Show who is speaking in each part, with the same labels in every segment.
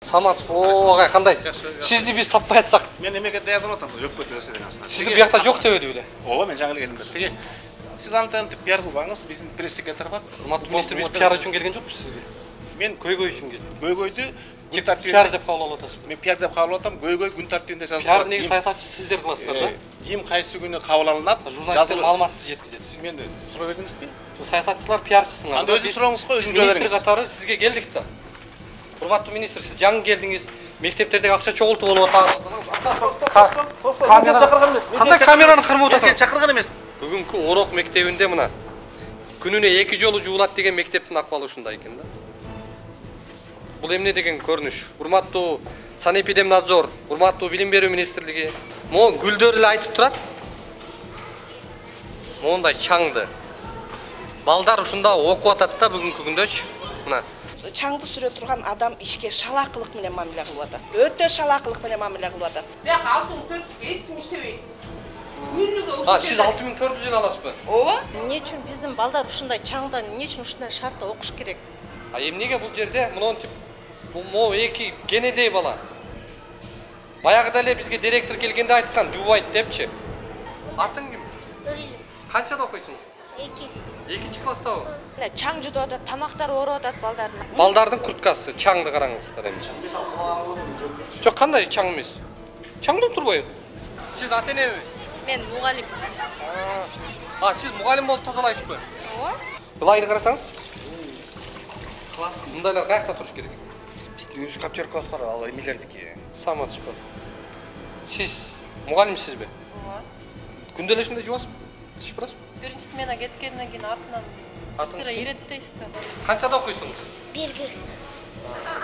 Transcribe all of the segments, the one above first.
Speaker 1: Саматов, ағай қандайсыз? Сізді біз таппай атсақ.
Speaker 2: Мен мемлекетте ядым отам, жоқ көп нәрседен астынан.
Speaker 1: Сізді бұл жақта жоқ деп еді.
Speaker 2: Ооба, мен жаңа келгенмін. Тіге, сіз антенті пиар қылбаңыз, біздің пресс-секретар бар.
Speaker 1: Урматтуу министр, біз пиар үшін келген жоқпыз сізге.
Speaker 2: Мен
Speaker 1: көйгөй үшін келдім.
Speaker 2: Көйгөйді
Speaker 1: пиар деп қабыл алып отырсыз.
Speaker 2: Мен пиар деп қабыл алатам, көйгөй күн тәртібінде жазылып.
Speaker 1: Пиар неге саясатшы сіздер қыласыздар да?
Speaker 2: Ем қайсы күні қабыл алынады,
Speaker 1: журналистер маалыматты жеткізеді.
Speaker 2: Сіз мен сұрап едіңіз бе?
Speaker 1: Саясатшылар пиаршысың.
Speaker 2: Анда өзіңіз сұраңыз қой, өзіңіз жауап беріңіз.
Speaker 1: Министр қатары сізге келдік та. Урматтуу министр, сіз жаңы келдіңіз. Мектептердегі ақша чоғылтып болып отыр. Қандай камераны қырмап отырсың?
Speaker 2: Сен шақырған емес.
Speaker 1: Бүгінгі Орок мектебінде мына күніне 2 жолы жуылат деген мектептің ақпалы ушундай экен да. Бұл эмне деген көрүнүш? Урматтуу санэпидемнадзор, урматтуу билим берүү министрлиги, могу гүлдөр эле айтып турат. Мондай чаңды. Балдар ушунда окуп атат да бүгүнкү күндөчү. Мына
Speaker 3: чаңды сүрө турган адам ишке шалаакылык менен мамиле кылып атат. Өтө шалаакылык менен мамиле кылып атат.
Speaker 4: Бияк 6400 эч ким иштебейт.
Speaker 1: Сиз 6400 эле аласызбы?
Speaker 4: Ооба.
Speaker 5: Эмне үчүн биздин балдар ушундай чаңда, эмне үчүн ушундай шартта окуш керек?
Speaker 1: Эмнеге бул жерде монтип могу эки кенедей бала. Баягыда эле бизге директор келгенде айткан, жубайт депчи. Атың ким?
Speaker 6: Нурилим.
Speaker 1: Канчада окуйсуң?
Speaker 6: 2.
Speaker 1: 2-чи класстабы?
Speaker 6: Чаң жудуп атат, тамактар ооруп атат балдардын.
Speaker 1: Балдардын курткасы, чаңды караңыздар эми. Жок, кандай чаң эмес? Чаң болуп турбайбы? Сиз ата-энеби?
Speaker 6: Мен мугалим.
Speaker 1: Сиз мугалим болуп тазалайсызбы?
Speaker 6: Ооба.
Speaker 1: Былайды карасаңыз. Класс мындайлар каякта туруш керек?
Speaker 7: Биздин өзү коптер класс бар, ал эмелердики.
Speaker 1: Саматовпу. Сиз мугалимсизби?
Speaker 6: Ооба.
Speaker 1: Күндө эле ушундай жуасызбы? Тиш барасызбы?
Speaker 4: Биринчи смена кеткенден кийин артынан сыра иреттейсиз да.
Speaker 1: Канчада окуйсуң?
Speaker 6: 1.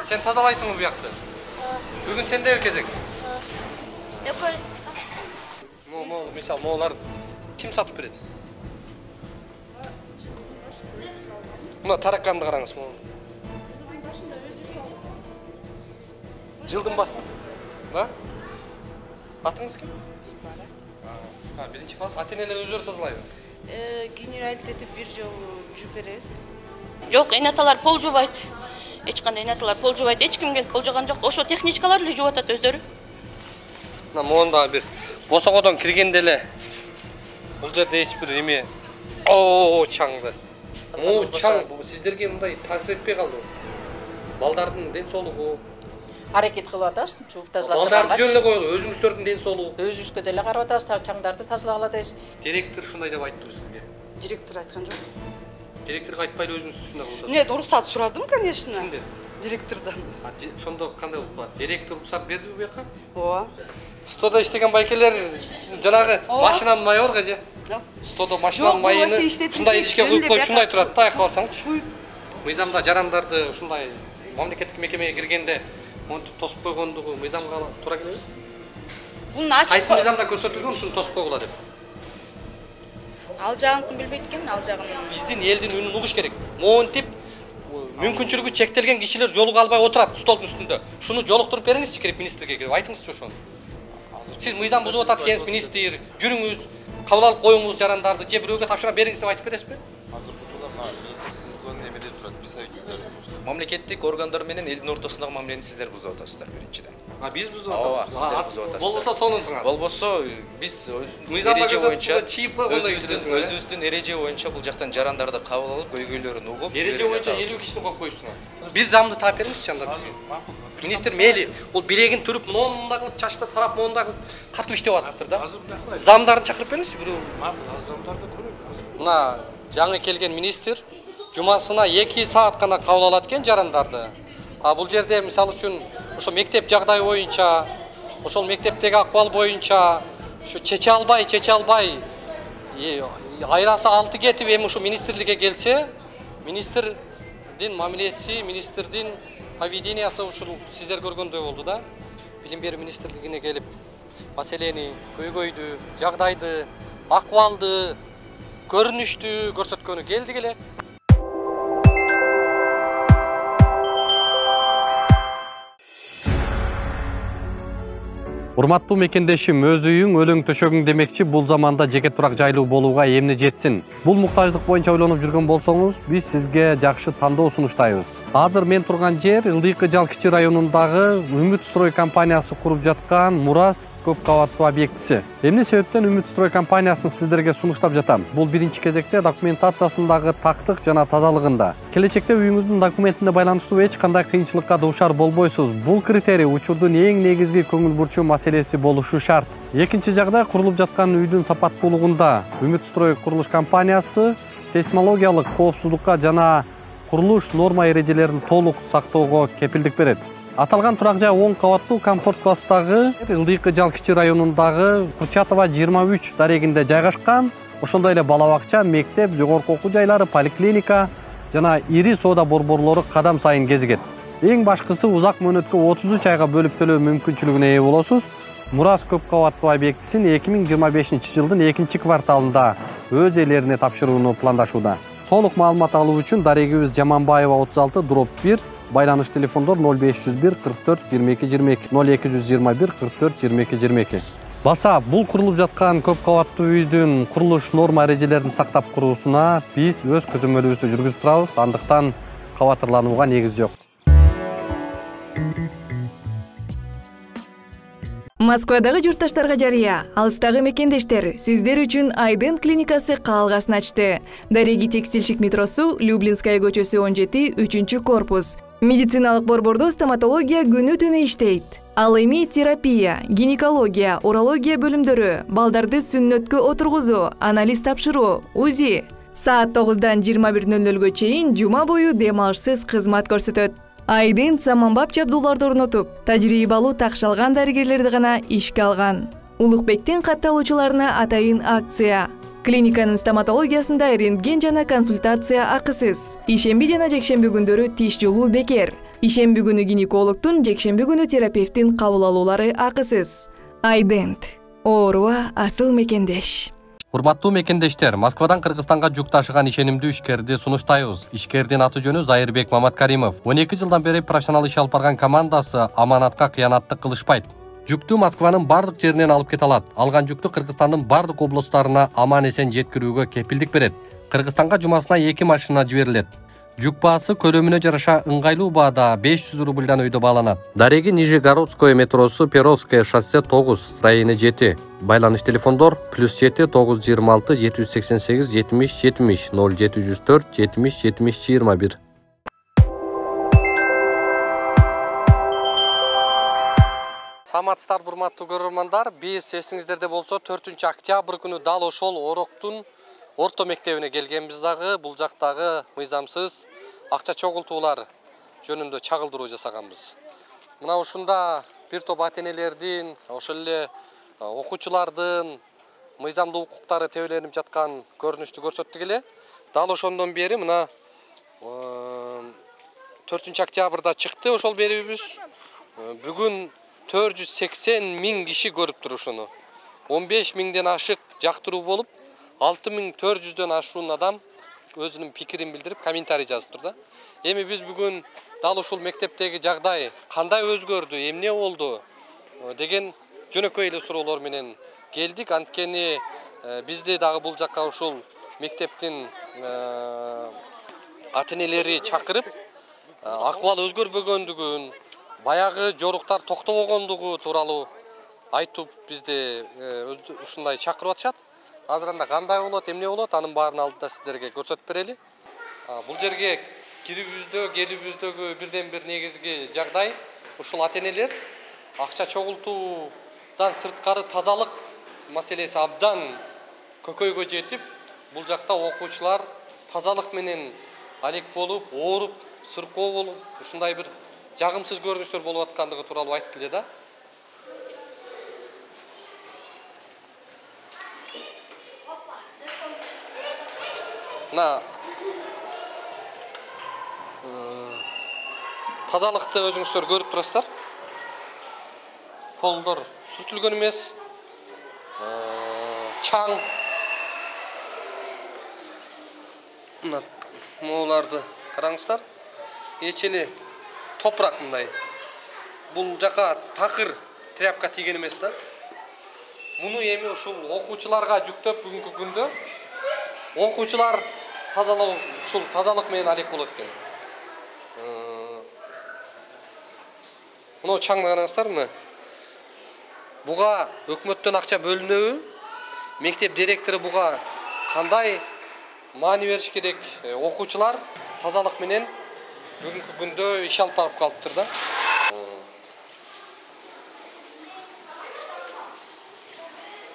Speaker 1: Сен тазалайсыңбы бу жакты? Бүгүн сендеби кезек?
Speaker 6: Экөө.
Speaker 1: Мисалы, могулар ким сатып берет? Мына тараканды караңыз. Жылдын ба? Да? Атыңыз ким? Биринчи класс. Ата-энелер өздөрү тазалайбы?
Speaker 4: Генералитети бир жолу жууп беребиз.
Speaker 8: Жок, энаталар пол жубайт. Эч кандай энаталар пол жубайт. Эч ким келип пол жуган жок. Ошо техничкалар эле жууп атат өздөрү.
Speaker 1: Мына монда бир босогодон киргенде эле бул жерде эч бир эме чаңды. Чаң сиздерге мындай таасир этпей калдыбы? Балдардын ден соолугу,
Speaker 3: Аракет кылып атабыз, жууп тазалап
Speaker 1: балдарды жөн эле коелу, өзүңүздөрдүн ден соолугу.
Speaker 3: Өзүбүзгө деле карап атабыз, чаңдарды тазалап атабыз.
Speaker 1: Директор ушундай деп айттыбы сизге?
Speaker 3: Директор айткан жок.
Speaker 1: Директорго айтпайлы өзүңүз ушундай кылып атасыз.
Speaker 3: Нет, уруксат сурадым, конечно.
Speaker 1: Кимден?
Speaker 3: Директордон.
Speaker 1: Ошондо кандай болуп калат? Директор уруксат бердиби бу жака?
Speaker 3: Ооба.
Speaker 1: Стодо иштеген байкелер жанагы машинанын майы бар же? Стодо машинанын майын ушундай идишке куюп коюп ушундай турат да, аяққа барсаңчы. Мыйзамда жарандарды ушундай мамлекеттик мекемеге киргенде монтип тосуп койгондугу мыйзамга туура келеби?
Speaker 3: Бунун ачык.
Speaker 1: Кайсы мыйзамда көрсөтүлгөн ушуну тосуп койгула деп?
Speaker 3: Ал жагын ким билбейт экен, ал жагын.
Speaker 1: Биздин элдин үнүн угуш керек. Монтип мүмкүнчүлүгү чектелген кишилер жолуга албай отурат столдун үстүндө. Шуну жолуктуруп бериңизчи керек министрге келип айтыңызчы ошону. Сиз мыйзам бузуп атат экенсиз, министр, жүрүңүз, кабыл алып коюңуз жарандарды, же бирөөгө тапшырып бериңиз деп айтып бересизби?
Speaker 7: Азыр учурда министрликтин эмеде турат, представителдер.
Speaker 9: Мамлекеттик органдар менен элдин ортосундагы мамилени сиздер бузуп атасыздар биринчиден.
Speaker 1: Биз бузуп
Speaker 9: Ооба,
Speaker 1: атабыз.
Speaker 9: сиздер бузуп атасыздар.
Speaker 1: Болбосо сонун.
Speaker 9: Болбосо биз
Speaker 1: мыйзамда
Speaker 9: эреже боюнча
Speaker 1: өзүбүздүн
Speaker 9: эреже боюнча бул жактан жарандарды кабыл алып, көйгөйлөрүн угуп,
Speaker 1: эреже боюнча 50 кишини коюп коюпсуңар. Бир замды таап бериңизчи анда бизге. Министр мейли, ол билегин түрүп, монда кылып, чачта тарап, монда кылып катуу иштеп атыптыр да. Замдарын чакырып бериңизчи бирөө.
Speaker 2: Макул, замдарды көрөйүк.
Speaker 1: Мына жаңы келген министр жумасына 2 саат гана кабыл алат экен жарандарды. Бул жерде мисалы үчүн ошо мектеп жагдайы боюнча, ошол мектептеги акыбал боюнча, ушу чече албай, айласы 6 кетип эми ушу министрликке келсе, министрдин мамилеси, министрдин поведениясы ушул сиздер көргөндөй болду да. Билим берүү министрлигине келип, маселени, көйгөйдү, жагдайды, акыбалды, көрүнүштү көрсөткөнү келди эле. Урматтуу мекендешим, өз үйүң, өлөң төшөгүң демекчи, бул заманда жеке турак жайлуу болууга эмне жетсин? Бул муктаждык боюнча ойлонуп жүргөн болсоңуз, биз сизге жакшы тандоо сунуштайбыз. Азыр мен турган жер Ылдыйкы Жал кичи районундагы Үмүт строй компаниясы куруп жаткан Мурас көп кабаттуу объектиси. Эмне себептен Үмүт строй компаниясын сиздерге сунуштап жатам? Бул биринчи кезекте документациясындагы тактык жана тазалыгында. Келечекте үйүңүздүн документине байланыштуу эч кандай кыйынчылыкка дуушар болбойсуз. Бул критерий учурдун эң негизги көңүл бурчу маселеси болушу шарт. Экинчи жагдай, курулуп жаткан үйдүн сапаттуулугунда Үмүт строй курулуш компаниясы сейсмологиялык коопсуздукка жана курулуш норма эрежелерин толук сактоого кепилдик берет. Аталган турак жай 10 кабаттуу комфорт класстагы Ылдыйкы Жал кичи районундагы Курчатова 23 дарегинде жайгашкан. Ошондой эле бала бакча, мектеп, жогорку окуу жайлары, поликлиника жана ири соода борборлору кадам сайын кезигет. Эң башкысы, узак мөөнөткө 33 айга бөлүп төлөө мүмкүнчүлүгүнө ээ болосуз. Мурас көп кабаттуу объектисин 2025 жылдын 2-кварталында өз ээлерине тапшырууну пландашууда. Толук маалымат алуу үчүн дарегибиз Жаманбаева 36/1, байланыш телефондор 0501 44 22 22, 0221 44 22 22. Баса, бул курулуп жаткан көп кабаттуу үйдүн курулуш норма эрежелерин сактап куруусуна биз өз көзөмөлүбүздү жүргүзүп турабыз, андыктан кабатырланууга негиз жок.
Speaker 10: Москвадагы журтташтарга жарыя, алыстагы мекендештер, сиздер үчүн Айдын клиникасы каалгасын ачты. Дареги текстильщик метросу, Люблинская көчөсү 17, 3-корпус. Медициналык борбордо стоматология күнү-түнү иштейт. Ал эми терапия, гинекология, урология бөлүмдөрү, балдарды сүннөткө отургузуу, анализ тапшыруу, УЗИ. Саат 9-дан 21:00-гө чейин жума бою дем алышсыз кызмат көрсөтөт. Айдын заманбап жабдууларды орнотуп, тажрыйбалуу такшалган дарыгерлерди гана ишке алган. Улукбектин катталуучуларына атайын акция. Клиниканын стоматологиясында рентген жана консультация акысыз. Ишемби жана жекшемби күндөрү тиш жолуу бекер. Ишемби күнү гинекологтун, жекшемби күнү терапевттин кабыл алуулары акысыз. Айдент. Ооруга асыл мекендеш.
Speaker 1: Урматтуу мекендештер, Москвадан Кыргызстанга жүк ташыган ишенимдүү ишкерди сунуштайбыз. Ишкердин аты жөнү Зайырбек Маматкаримов. 12 жылдан бери профессионал иш алып барган командасы аманатка кыянаттык кылышпайт. Жүктү Москванын бардык жеринен алып кете алат. Алган жүктү Кыргызстандын бардык облустарына аман эсен жеткирүүгө кепилдик берет. Кыргызстанга жумасына 2 машина жиберилет. Жүк баасы көлөмүнө жараша ыңгайлуу баада 500 рубльдан өйдө бааланат. Дареги Нижегородское метросу, Перовское шоссе 9, строение 7. Байланыш телефондор +7 926 788 70 70 0704 70 70 21. Саламатсыздар, урматтуу көрөрмандар. Биз эсиңиздерде болсо 4-октябрь күнү дал ошол Ороктун орто мектебине келгенбиз дагы. Бул жактагы мыйзамсыз акча чогултуулар жөнүндө чагылдыруу жасаганбыз. Мына ушунда бир топ ата-энелердин, ошол эле окуучулардын мыйзамдуу укуктары тебеленип жаткан көрүнүштү көрсөттүк эле. Дал ошондон бери мына 4-октябрда чыкты ошол берүүбүз. Бүгүн 480 000 киши көрүп тур ушуну. 15 000ден ашык жактыруу болуп, 6400дөн ашуун адам өзүнүн пикирин билдирип, комментарий жазып тур да. Эми биз бүгүн дал ушул мектептеги жагдай кандай өзгөрдү, эмне болду деген жөнөкөй эле суроолор менен келдик. Анткени бизди дагы бул жакка ушул мектептин ата-энелери чакырып, акыбал өзгөрбөгөндүгүн, баягы жоруктар токтобогондугу тууралуу айтып бизди ушундай чакырып атышат. Азырында кандай болот, эмне болот, анын баарын алдыда сиздерге көрсөтүп берели. Бул жерге кирүүбүздө, келүүбүздөгү бирден бир негизги жагдай ушул ата-энелер акча чогултуудан сырткары тазалык маселеси абдан көкөйгө жетип, бул жакта окуучулар тазалык менен алек болуп, ооруп, сыркоо болуп, ушундай бир жагымсыз көрүнүштөр болуп аткандыгы тууралуу айтты эле да. Мына тазалыкты өзүңүздөр көрүп турасыздар. Полдор сүртүлгөн эмес, чаң. Мына мооларды караңыздар. Эчели топурак мындай. Бул жака такыр тряпка тийген эмес да. Муну эми ушул окуучуларга жүктөп бүгүнкү күндө окуучулар тазалоо ушул тазалык менен алек болот экен. Мына чаңды караңыздар, мына. Буга өкмөттөн акча бөлүнөбү? Мектеп директору буга кандай маани бериш керек? Окуучулар тазалык менен бүгүнкү күндө иш алып барып калыптыр да.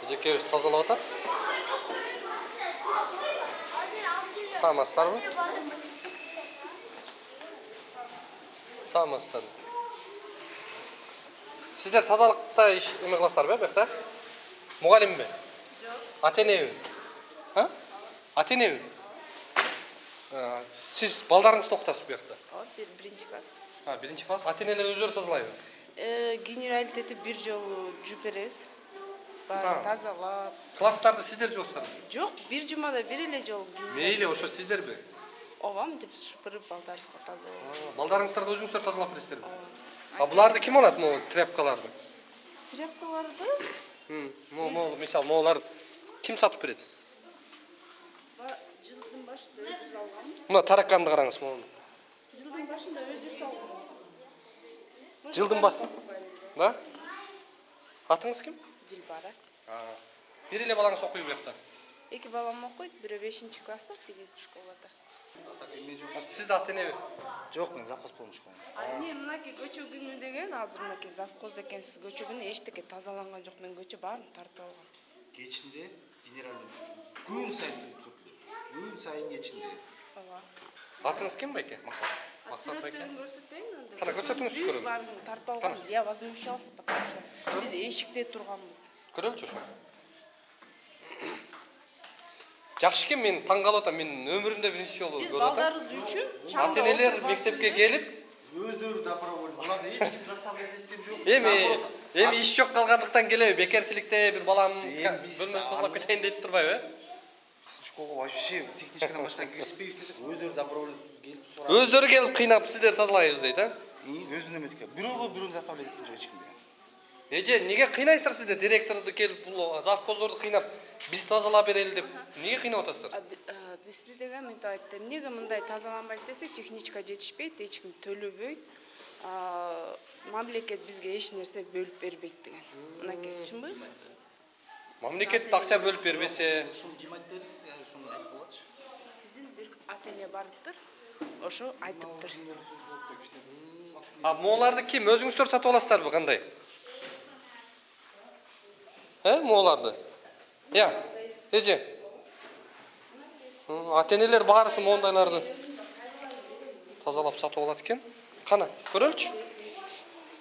Speaker 1: Эжекебиз тазалап атат. Саламатсыздарбы? Саламатсыздарбы? Сиздер тазалыкта иш эме кыласыздарбы, бекта? Мугалимби?
Speaker 3: Жок.
Speaker 1: Ата-энеби? А? Ата-энеби? Сиз балдарыңызды окутасыз бу жакта?
Speaker 3: Биринчи класс.
Speaker 1: Биринчи класс. Ата-энелер өздөрү тазалайбы?
Speaker 3: Генералитети бир жолу жууп беребиз. Баарын тазалап.
Speaker 1: Класстарды сиздер жуасыздарбы?
Speaker 3: Жок, бир жумада бир эле жолу.
Speaker 1: Мейли, ошо сиздерби?
Speaker 3: Ооба, мынтип шыпырып балдарыбызга тазалайбыз.
Speaker 1: Балдарыңыздарды өзүңүздөр тазалап бересиздерби? Буларды ким алат, могу тряпкаларды?
Speaker 3: Тряпкаларды?
Speaker 1: Мисалы, могулар ким сатып берет?
Speaker 3: Жылдын башында өзүбүз алганбыз.
Speaker 1: Мына тараканды караңыз, могу.
Speaker 3: Жылдын башында өзүбүз алганбыз.
Speaker 1: Жылдын Да? Атыңыз ким?
Speaker 3: Дилбара.
Speaker 1: Бир эле балаңыз окуйбу бу жакта?
Speaker 3: Эки балам окуйт, бирөө 5-чи класста, тиги школада.
Speaker 1: Сиз да ата-энеби?
Speaker 11: Жок, мен завхоз болмуш коем.
Speaker 3: Мен мынакей көчө күнү деген, азыр мынакей завхоз экенсиз, көчө күнү эчтеке тазаланган жок, мен көчө баарын тартып алгам.
Speaker 11: Кечинде генеральный күн сайын туруп, күн сайын кечинде.
Speaker 3: Ооба.
Speaker 1: Атыңыз ким байке?
Speaker 11: Максат.
Speaker 1: Максат байке.
Speaker 3: Көрсөтөйүн.
Speaker 1: Кана көрсөтүңүз көрөм.
Speaker 3: Баарын тартып алганбыз. Я возмущался, потому что биз эшикте турганбыз.
Speaker 1: Көрөлүчү ошо. Жакшы экен, мен таң калып атам. Мен өмүрүмдө биринчи жолу
Speaker 3: Биз
Speaker 1: көрүп атам.
Speaker 3: балдарыбыз үчүн
Speaker 1: Ата-энелер мектепке келип,
Speaker 11: Өздөрү добровольно. Буларды эч ким заставлять эткен жок.
Speaker 1: эми иш жок калгандыктан келеби, бекерчиликте бир балам бөлмөсүн тазалап кетейин деп турбайбы?
Speaker 11: Школга вообще техничкадан башка киришпейбиз десек, өздөрү добровольно келип сурап.
Speaker 1: Өздөрү келип кыйнап, сиздер тазалайбыз дейт, а?
Speaker 11: Өзүнүн эметке. Бирөөгө заставлять эткен жок эч кимде.
Speaker 1: Эже, неге кыйнайсыздар сиздер? Директорду келип, бул завхоздорду кыйнап, биз тазалап берели деп. Неге кыйнап атасыздар?
Speaker 3: Биз деген мынтип айтты. Эмнеге мындай тазаланбайт десек, техничка жетишпейт, эч ким төлөбөйт. Мамлекет бизге эч нерсе бөлүп бербейт деген. Мынакей, чынбы?
Speaker 1: Мамлекет акча бөлүп бербесе,
Speaker 3: Биздин бир ата-эне барыптыр. Ошо айтыптыр.
Speaker 1: Мооларды ким? Өзүңүздөр сатып аласыздарбы, кандай? Мооларды? Эже. Ата-энелер баарысы моундайларды тазалап сатып алат экен. Кана, көрөлүчү.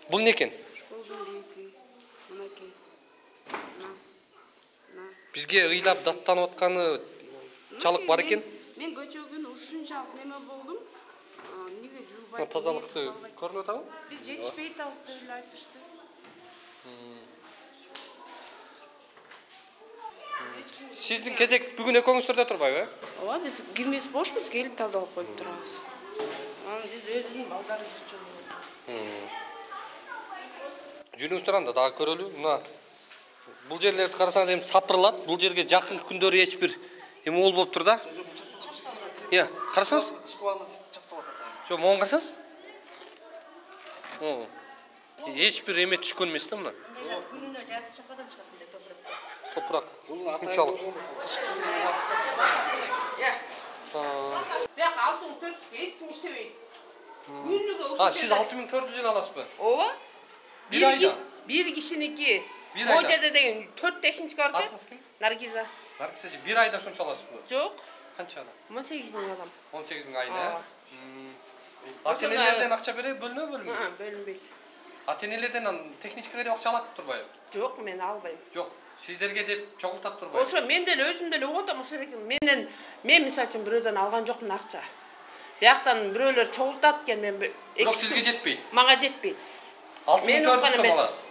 Speaker 1: Бул не экен? Бизге ыйлап даттанып атканы чалык бар экен.
Speaker 3: Мен көчөгүн ушунчалык неме болдум. Неге жуубайт?
Speaker 1: Тазалыкты көрүнүп атабы?
Speaker 3: Биз жетишпей атабыз деп эле айтышты.
Speaker 1: Сиздин кезек бүгүн экөөңүздөрдө турбайбы?
Speaker 3: Ооба, биз кимибиз бошпуз, келип тазалап коюп турабыз. Биз өзүбүздүн балдарыбыз үчүн.
Speaker 1: Жүрүңүздөр анда дагы көрөлү. Мына бул жерлерди карасаңыз эми сапырылат. Бул жерге жакын күндөрү эч бир эме болуптур да. Карасаңыз? Жо, могун карасаңыз? Эч бир эме түшкөн эмес да мына.
Speaker 5: Күнүнө жарты чакадан чыгат мындай
Speaker 1: Топурак. Ушунчалык.
Speaker 3: Бияк 6400 эч ким иштебейт.
Speaker 1: Сиз 6400 эле аласызбы?
Speaker 3: Ооба.
Speaker 1: Бир айда.
Speaker 3: Бир кишиники.
Speaker 1: Бир айда.
Speaker 3: Можеде деген 4 техничка бар.
Speaker 1: Атыңыз ким?
Speaker 3: Наргиза.
Speaker 1: Наргиза, бир айда ошончо аласызбы?
Speaker 3: Жок.
Speaker 1: Канча ала?
Speaker 3: 18 000 алам.
Speaker 1: 18 000 айда. Ата-энелерден акча бөлүнбөйбү?
Speaker 3: Бөлүнбөйт.
Speaker 1: Ата-энелерден техничка керек акча алат турбайбы?
Speaker 3: Жок, мен албайм.
Speaker 1: Жок. Сиздерге деп чогултат турбайбы?
Speaker 3: Ошо мен деле өзүм деле угутам ошо экен. Мен мисалы үчүн бирөөдөн алган жокмун акча. Бияктан бирөөлөр чогултат экен, мен
Speaker 1: бирок сизге жетпейт.
Speaker 3: Мага жетпейт.
Speaker 1: 6400 сом аласыз.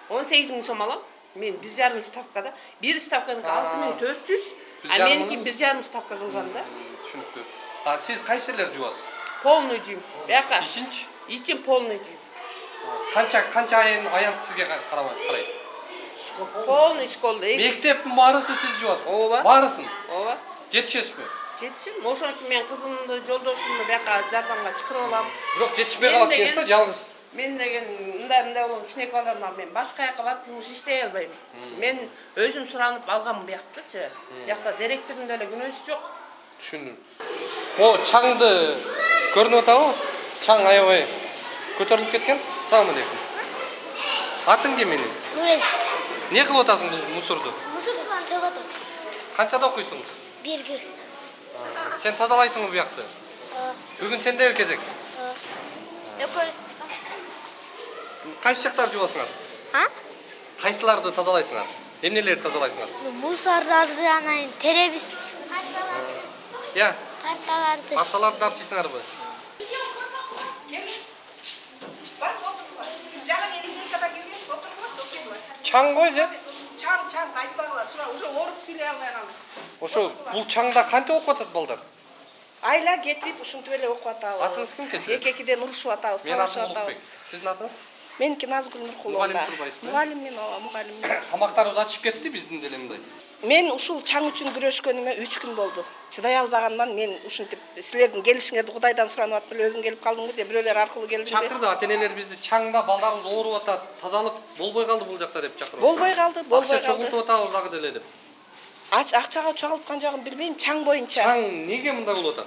Speaker 3: 18 000 сом алам. Мен 1,5 ставкада. Бир ставканыкы 6400, а меники 1,5 ставка кылган да.
Speaker 1: Түшүнүктүү. Сиз кайсы жерлерди жуасыз?
Speaker 3: Полный жүйм. Бияка.
Speaker 1: Ичинчи?
Speaker 3: Ичин полный жүйм.
Speaker 1: Канча аянт сизге карайт?
Speaker 3: Полный школда.
Speaker 1: Мектептин баарысын сиз жуасыз.
Speaker 3: Ооба.
Speaker 1: Баарысын.
Speaker 3: Ооба.
Speaker 1: Жетишесизби?
Speaker 3: Жетишем. Ошон үчүн мен кызымды, жолдошумду бияка жардамга чакырып алам.
Speaker 1: Бирок жетишпей калат экенсиз да, жалгыз.
Speaker 3: Мен деген мындай болгон кичинекей балдарыма мен башка жака барып жумуш иштей албайм. Мен өзүм суранып алгам буяктычы. Буякта директордун деле күнөөсү жок.
Speaker 1: Түшүндүм. О, чаңды көрүнүп атабы? Чаң аябай көтөрүлүп кеткен. Салам алейкум. Атың ким менин?
Speaker 6: Нурел.
Speaker 1: Не кылып атасың бул мусорду?
Speaker 6: Мусордон чыгып атам.
Speaker 1: Канчада окуйсуң?
Speaker 6: 1-ге.
Speaker 1: Сен тазалайсыңбы буякты? Бүгүн сендеби кезек? Кайсы жактарды жуасыңар? Кайсыларды тазалайсыңар? Эмнелерди тазалайсыңар?
Speaker 6: Мусорларды анан теребиз.
Speaker 1: Я.
Speaker 6: Парталарды.
Speaker 1: Парталарды арчыйсыңарбы? Чаң ғой же?
Speaker 3: Чаң айтпагыла, сура уже оруп сүйлөй албай калдым.
Speaker 1: Ошо бул чаңда кантип окуп атат балдар?
Speaker 3: Айла кетип ушинтип эле окуп атабыз.
Speaker 1: Атыңыз ким кетип?
Speaker 3: Эки-экиден урушуп атабыз, талашып атабыз.
Speaker 1: Сиздин атыңыз?
Speaker 3: Меники Назгүл Нуркулова.
Speaker 1: Мугалим турбайсызбы?
Speaker 3: Мугалим мен, ооба, мугалим мен.
Speaker 1: Тамактарыбыз ачып кетти биздин деле мындай.
Speaker 3: Мен ушул чаң үчүн күрөшкөнүмө 3 күн болду. Чыдай албаганман, мен ушинтип силердин келишиңерди Кудайдан суранып атып эле өзүң келип калдыңбы же бирөөлөр аркылуу келдиңби?
Speaker 1: Чакырды, ата-энелер бизди чаңда балдарыбыз ооруп атат, тазалык болбой калды бул жакта деп чакырып.
Speaker 3: Болбой калды.
Speaker 1: Акча чогултуп атабыз дагы деле деп.
Speaker 3: Акчага чогулткан жагын билбейм, чаң боюнча.
Speaker 1: Чаң неге мындай болуп атат?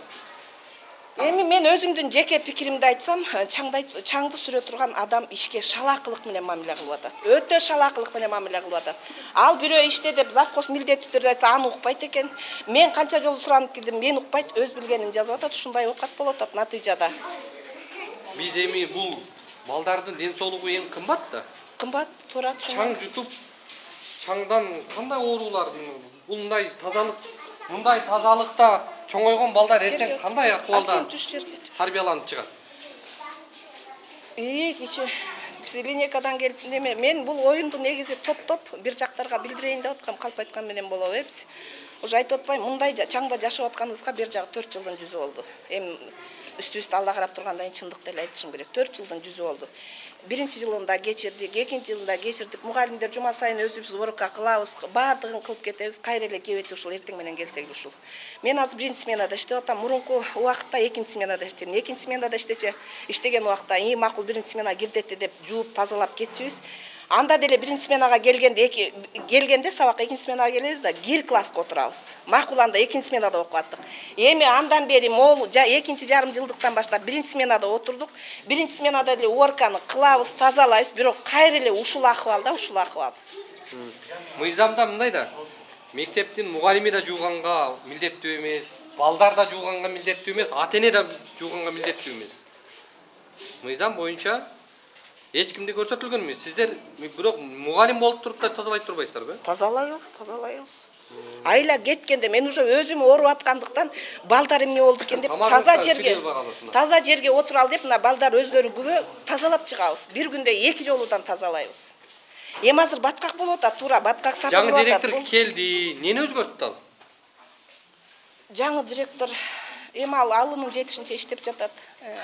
Speaker 3: Эми мен өзүмдүн жеке пикиримди айтсам, чаңды сүрө турган адам ишке шалаакылык менен мамиле кылып атат. Өтө шалаакылык менен мамиле кылып атат. Ал бирөө иште деп завхоз милдеттүү түрдө айтса, аны укпайт экен. Мен канча жолу суранып келдим, мен укпайт, өз билгенин жазып атат, ушундай оокат болуп атат натыйжада.
Speaker 1: Биз эми бул балдардын ден соолугу эң кымбат да.
Speaker 3: Кымбат, туура түшүнөм.
Speaker 1: Чаң жутуп, чаңдан кандай оорулардын, бул мындай тазалыкта чоңойгон балдар эртең кандай акыбалда тарбияланып чыгат?
Speaker 3: Кичи линейкадан келип неме, мен бул оюнду негизи топтоп бир жактарга билдирейин деп аткам, калп айткан менен болобу, эпс. Уже айтып атпайм, мындай чаңда жашап атканыбызга бир жагы 4 жылдын жүзү болду. Эми үстүбүздө Алла карап тургандай чындык деле айтышым керек. 4 жылдын жүзү болду. Биринчи жылында кечирдик, экинчи жылында кечирдик. Мугалимдер жума сайын өзүбүз урукка кылабыз, баардыгын кылып кетебиз. Кайра эле кебети ушул эртең менен келсек ушул. Мен азыр биринчи сменада иштеп атам. Мурунку убакытта экинчи сменада иштейм. Экинчи сменада иштеген убакта эң макул биринчи сменага кирдетти деп жууп тазалап кетчүбүз. Анда деле биринчи сменага келгенде сабак экинчи сменага келебиз да, гир класска отурабыз. Макул анда экинчи сменада окуп аттык. Эми андан бери могул экинчи жарым жылдыктан баштап биринчи сменада отурдук. Биринчи сменада деле уборканы кылабыз, тазалайбыз, бирок кайра эле ушул акыбалда, ушул акыбал.
Speaker 1: Мыйзамда мындай да, мектептин мугалими да жууганга милдеттүү эмес, балдар да жууганга милдеттүү эмес, ата-эне да жууганга милдеттүү эмес. Мыйзам боюнча эч кимди көрсөтүлгөн эмес. Сиздер бирок мугалим болуп туруп да тазалай турбайсыздарбы?
Speaker 3: Тазалайбыз. Айла кеткенде мен уже өзүм ооруп аткандыктан балдар эмне болду экен деп таза жерге отурал деп мына балдар өздөрү күбө тазалап чыгабыз. Бир күндө 2 жолудан тазалайбыз. Эми азыр баткак болуп атат, туура баткак сатылып атат.
Speaker 1: Жаңы директор келди, эмнени өзгөрттү ал?
Speaker 3: Жаңы директор эми алынын жетишинче иштеп жатат,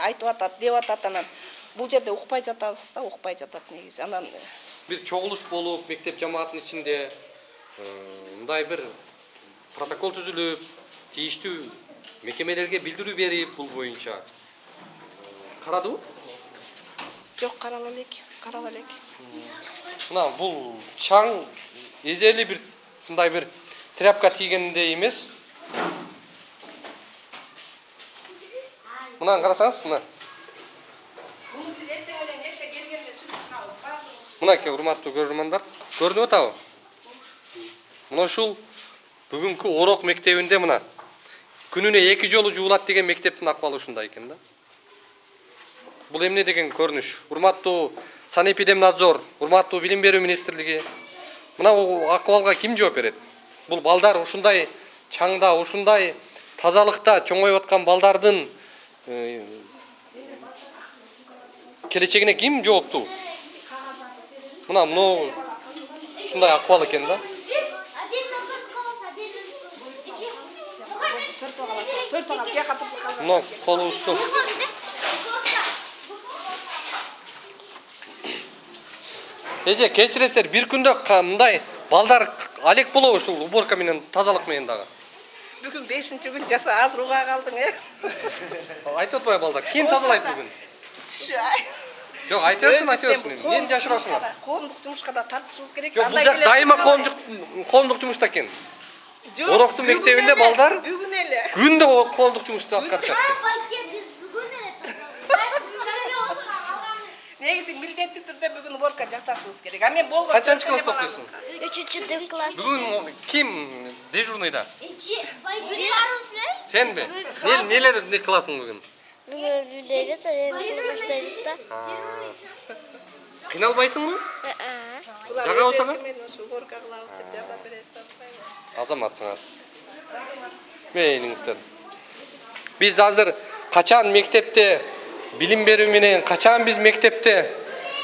Speaker 3: айтып атат, деп атат анан. Бул жерде укпай жатабыз да, укпай жатат негизи. Анан
Speaker 1: бир чогулуш болуп, мектеп жамаатынын ичинде мындай бир протокол түзүлүп, тийиштүү мекемелерге билдирүү берип бул боюнча карадыбы?
Speaker 3: Жок, карала элек.
Speaker 1: Мына бул чаң эзели бир мындай бир тряпка тийгендей эмес. Мына карасаңыз, мына. Мынакей урматтуу көрөрмандар, көрүнүп атабы? Мына ушул бүгүнкү Орок мектебинде мына күнүнө 2 жолу жуулат деген мектептин акыбалы ушундай экен да. Бул эмне деген көрүнүш? Урматтуу санэпидемнадзор, урматтуу билим берүү министрлиги, мына акыбалга ким жооп берет? Бул балдар ушундай чаңда, ушундай тазалыкта чоңоюп аткан балдардын келечегине ким жооптуу? Мына ушундай акыбал экен да. Мына колубузду Эже кечиресиздер, бир күндө мындай балдар алек болобу ушул уборка менен тазалык менен дагы?
Speaker 3: Бүгүн 5-күн жаса азыруга калдың,
Speaker 1: Айтып атпайбы балдар? Ким тазалайт бүгүн? Жок, айта берсин, айта берсин. Эмне жашырасыңар?
Speaker 3: Коомдук жумушка да тартышыбыз керек.
Speaker 1: Жок, бул жак дайыма коомдук жумушта экен. Ороктун мектебинде балдар
Speaker 3: бүгүн эле
Speaker 1: күндө коомдук жумушту аткарышат.
Speaker 3: Негизи милдеттүү түрдө бүгүн уборка жасашыбыз керек. А мен болгон.
Speaker 1: Канчанчы класста окуйсуң?
Speaker 6: 3-ден класс.
Speaker 1: Бүгүн ким дежурныйда?
Speaker 6: Биз
Speaker 1: Сенби? Нелер кыласың бүгүн?
Speaker 6: бүгүн билебиз, эми баштайбыз да.
Speaker 1: Кыйналбайсыңбы? Жага болсаңар?
Speaker 3: Мен ушу уборка кылабыз деп жардам беребиз да атпайбы?
Speaker 1: Азаматсыңар. Мейлиңиздер. Биз азыр качан мектепте билим берүү менен, качан биз мектепте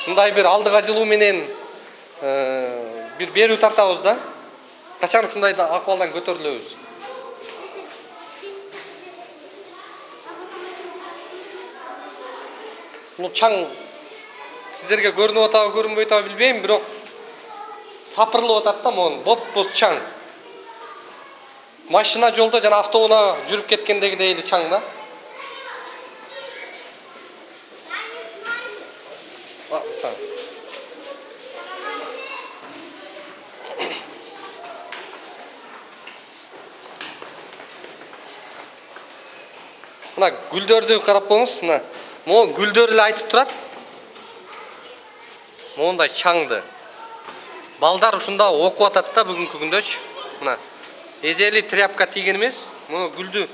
Speaker 1: мындай бир алдыга жылуу менен бир берүү тартабыз да? Качан ушундай акыбалдан көтөрүлөбүз? Бул чаң сиздерге көрүнүп атабы, көрүнбөй атабы билбейм, бирок сапырылып атат да, могу боп-боз чаң. Машина жолдо жана автобуна жүрүп кеткендегидей эле чаң да. Саң. Мына гүлдөрдү карап коюңуз, мына. Могу гүлдөр эле айтып турат. Мондай чаңды. Балдар ушунда окуп атат да бүгүнкү күндөчү. Мына. Эжели тряпка тийген эмес, могу гүлдү.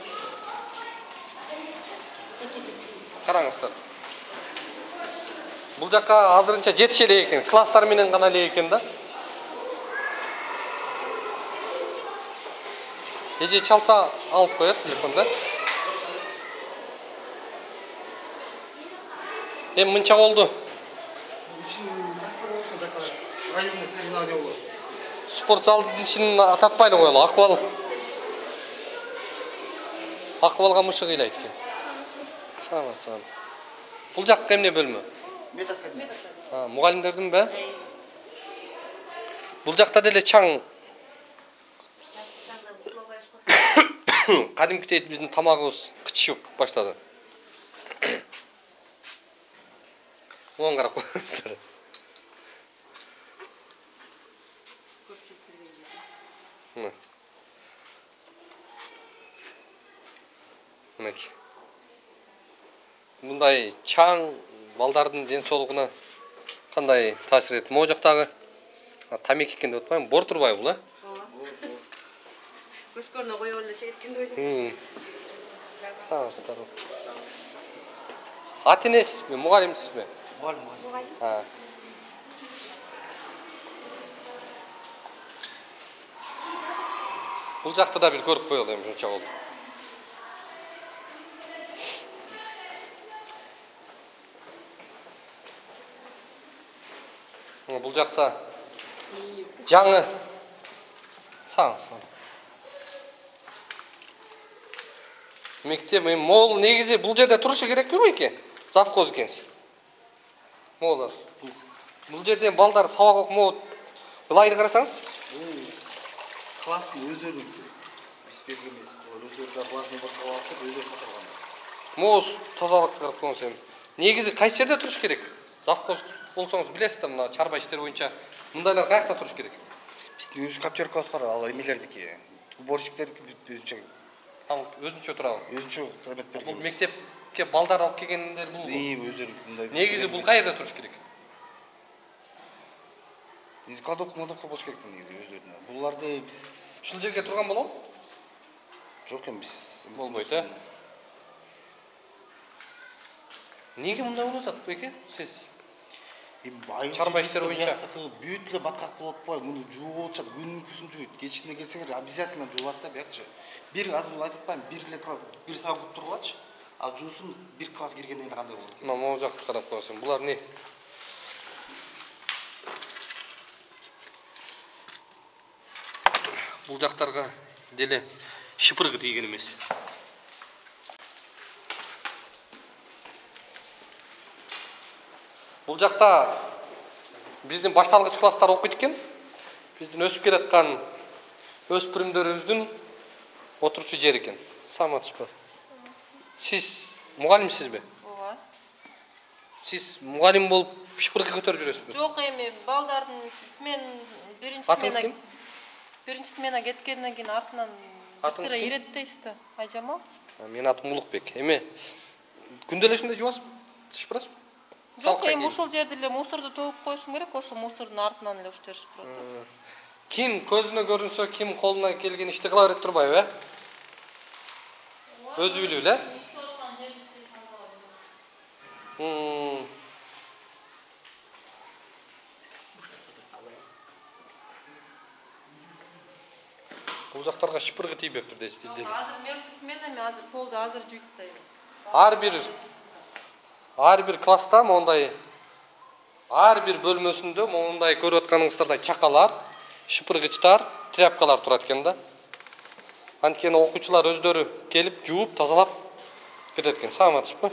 Speaker 1: Караңыздар. Бул жакка азырынча жетише элек экен, класстар менен гана элек экен да. Эже чалса алып коет телефонда. Эми мынча болду. Спорт залдын ичин тартпайлы коелу, акыбалга мышы кыйлайт экен. Саламат. Бул жак эмне бөлмө? Мугалимдердин бе? Бул жакта деле чаң. Кадимкидей биздин тамагыбыз кычып баштады. Оң карап коюңуздар. Мынакей. Мындай чаң балдардын ден соолугуна кандай таасир этти? Могу жактагы тамеки экен деп атпаймынбы? Бор турбайбы бул,
Speaker 5: Көскөрүнө коюп эле чегеткен деп ойлойм.
Speaker 1: Саңыздар. Ат энесизби, мугалимсизби?
Speaker 11: Мугалим.
Speaker 1: Бул жакта да бир көрүп коелу эми ушунча болду. Бул жакта жаңы саңыз. Мектеп мол негизи бул жерде турушу керекпи меке? Завхоз экенсиз. Молдар. Бул жерде балдар сабак окумоп былайды карасаңыз.
Speaker 11: Класстын өздөрүн биз бергенбиз. Өздөрү класстын башкалап, өздөрү сатырган.
Speaker 1: Моз тазалыкты карап коңуз эми. Негизи кайсы жерде туруш керек? Завхоз болсоңуз билесиз да, мына чарба иштер боюнча мындайлар каякта туруш керек?
Speaker 11: Биздин өз коптеркабыз бар, ал эмелердики. Уборщиктердики өзүнчө.
Speaker 1: Ал өзүнчө турабы?
Speaker 11: Өзүнчө кызмат бергенбиз.
Speaker 1: Бул мектепке балдар алып келгендер бул.
Speaker 11: Өздөрү мындай.
Speaker 1: Негизи бул кайерде туруш керек?
Speaker 11: Биз калдык болуш керек негизи өздөрүнө. Буларды биз
Speaker 1: ушул жерге турган болобу?
Speaker 11: Жок эми биз
Speaker 1: болбойт, э? Неге мындай болуп атат беке? Сиз чарба иштер боюнча
Speaker 11: бүт эле баткак болуп атпайбы? Муну жууп болчат, күнүгүсүн жууйт. Кечинде келсеңер обязательно жуулат да биякчы. Бир аз бул айтып атпаймынбы, бир сабак күтүп тургулачы. А жуусун бир класс киргенден кийин кандай болот экен?
Speaker 1: Мына могу жакты карап коесуң. Булар не? Бул жактарга деле шыпыргы тийген эмес. Бул жакта биздин башталгыч класстар окуйт экен. Биздин өсүп келаткан өспүрүмдөрүбүздүн отурчу жери экен. Саламатсызбы? Сиз мугалимсизби?
Speaker 4: Ооба.
Speaker 1: Сиз мугалим болуп шыпыркы көтөрүп жүрөсүзбү?
Speaker 4: Жок, эми балдардын биринчи смена кеткенден кийин артынан бир иретпейсиз да. Айжамал?
Speaker 1: Менин атым Улукбек. Эми күндө эле ушундай жубасызбы? Шыпырасызбы?
Speaker 4: Жок, эми ушул жерде эле мусорду төгүп коюшум керек, ошол мусордун артынан эле ушул жер шыпырат.
Speaker 1: Ким көзүнө көрүнсө, ким колуна келген ишти кыла берет турбайбы, э? Өзү билүү эле. Бул жактарга шыпыргы тийбептир дейт.
Speaker 4: Азыр мертүү смена, эми азыр полду азыр жуйт да эми.
Speaker 1: Ар бир класста мондай ар бир бөлмөсүндө мондай көрүп атканыңыздардай чакалар, шыпыргычтар, тряпкалар турат экен да. Анткени окуучулар өздөрү келип, жууп, тазалап кетет экен. Саламатсызбы?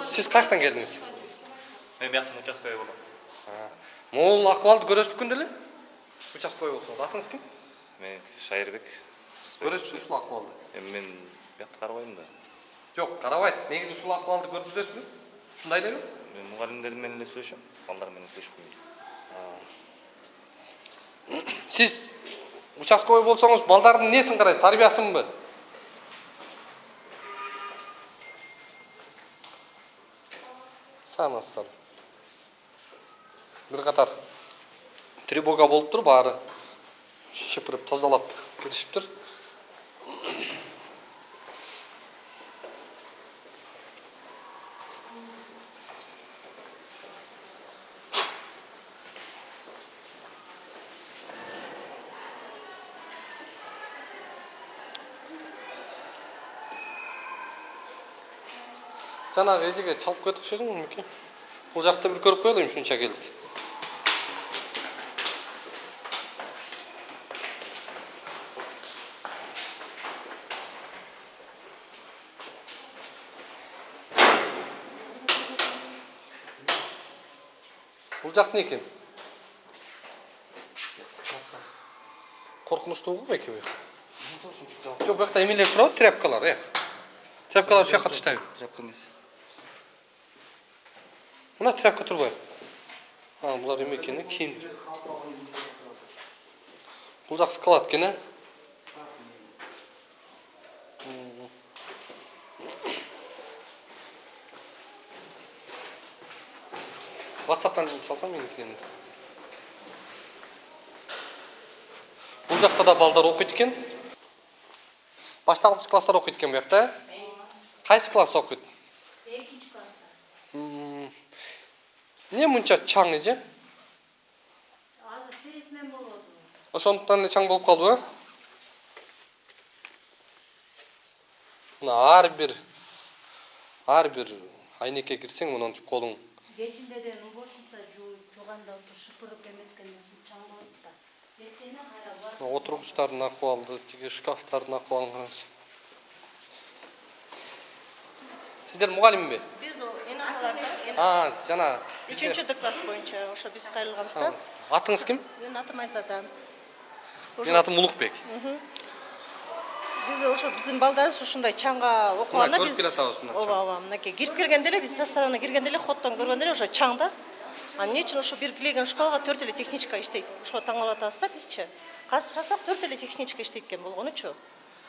Speaker 1: Сиз каяктан келдиңиз?
Speaker 12: Мен бияктын участкой болом.
Speaker 1: Могул акыбалды көрөсүз күндө эле? Участкой болсоңуз, атыңыз ким?
Speaker 12: Мен Шайырбек.
Speaker 1: Көрөсүз ушул акыбалды?
Speaker 12: Мен биякты карабайм да.
Speaker 1: Жок, карабайсыз. Негизи ушул акыбалды көрүп жүрөсүзбү? Ушундай элеби?
Speaker 12: Мен мугалимдер менен эле сүйлөшөм, балдар менен сүйлөшүп койдум.
Speaker 1: Сиз участкой болсоңуз, балдардын несин карайсыз? Тарбиясынбы? Саламатсыздарбы? Бир катар тревога болуптур, баары шыпырып, тазалап кетишиптир. Жанагы эжеге чалып коет окшойсуң мынеки. Бул жакта бир көрүп коелу, ушунча келдик. Бул жак не экен? Коркунучтуу го эки бу? Жок, бу жакта эмелер турат, тряпкалар, Тряпкалар ушул жака таштайбы?
Speaker 11: Тряпка эмес.
Speaker 1: Мына тряпка турбайбы? Булар эме экен, кийим. Бул жак склад экен, WhatsApp'tan салсам меникинен. Бул жакта да балдар окуйт экен. Башталгыч класстар окуйт экен бу жакта. Кайсы класс окуйт? 2-класста. Эмне мынча чаң эже?
Speaker 13: Азыр пересмен болду.
Speaker 1: Ошондуктан эле чаң болуп калдыбы? Мына ар бир айнекке кирсең, монтип колуң.
Speaker 13: Кечиндеден убошунча жууганда ушу шыпырып эметкен ушу чаң болуп да. Эртене кайра бар.
Speaker 1: Отургучтардын акыбалы, тиги шкафтардын акыбалын караңыз. Сиздер мугалимби?
Speaker 5: Биз энаталар.
Speaker 1: Жана
Speaker 5: 3-Д класс боюнча ошо биз кайрылганбыз да.
Speaker 1: Атыңыз ким?
Speaker 5: Менин атым Айзада.
Speaker 1: Менин атым Улукбек.
Speaker 5: Биз ошо биздин балдарыбыз ушундай чаңга окуганда биз ооба, мынакей кирип келгенде эле биз со стороны киргенде эле хоттон көргөндө эле ошо чаң да. Эмне үчүн ошо биргилеген школага 4 эле техничка иштейт. Ошо таң калып атабыз да бизчи. Азыр сурасак 4 эле техничка иштейт экен болгонучу.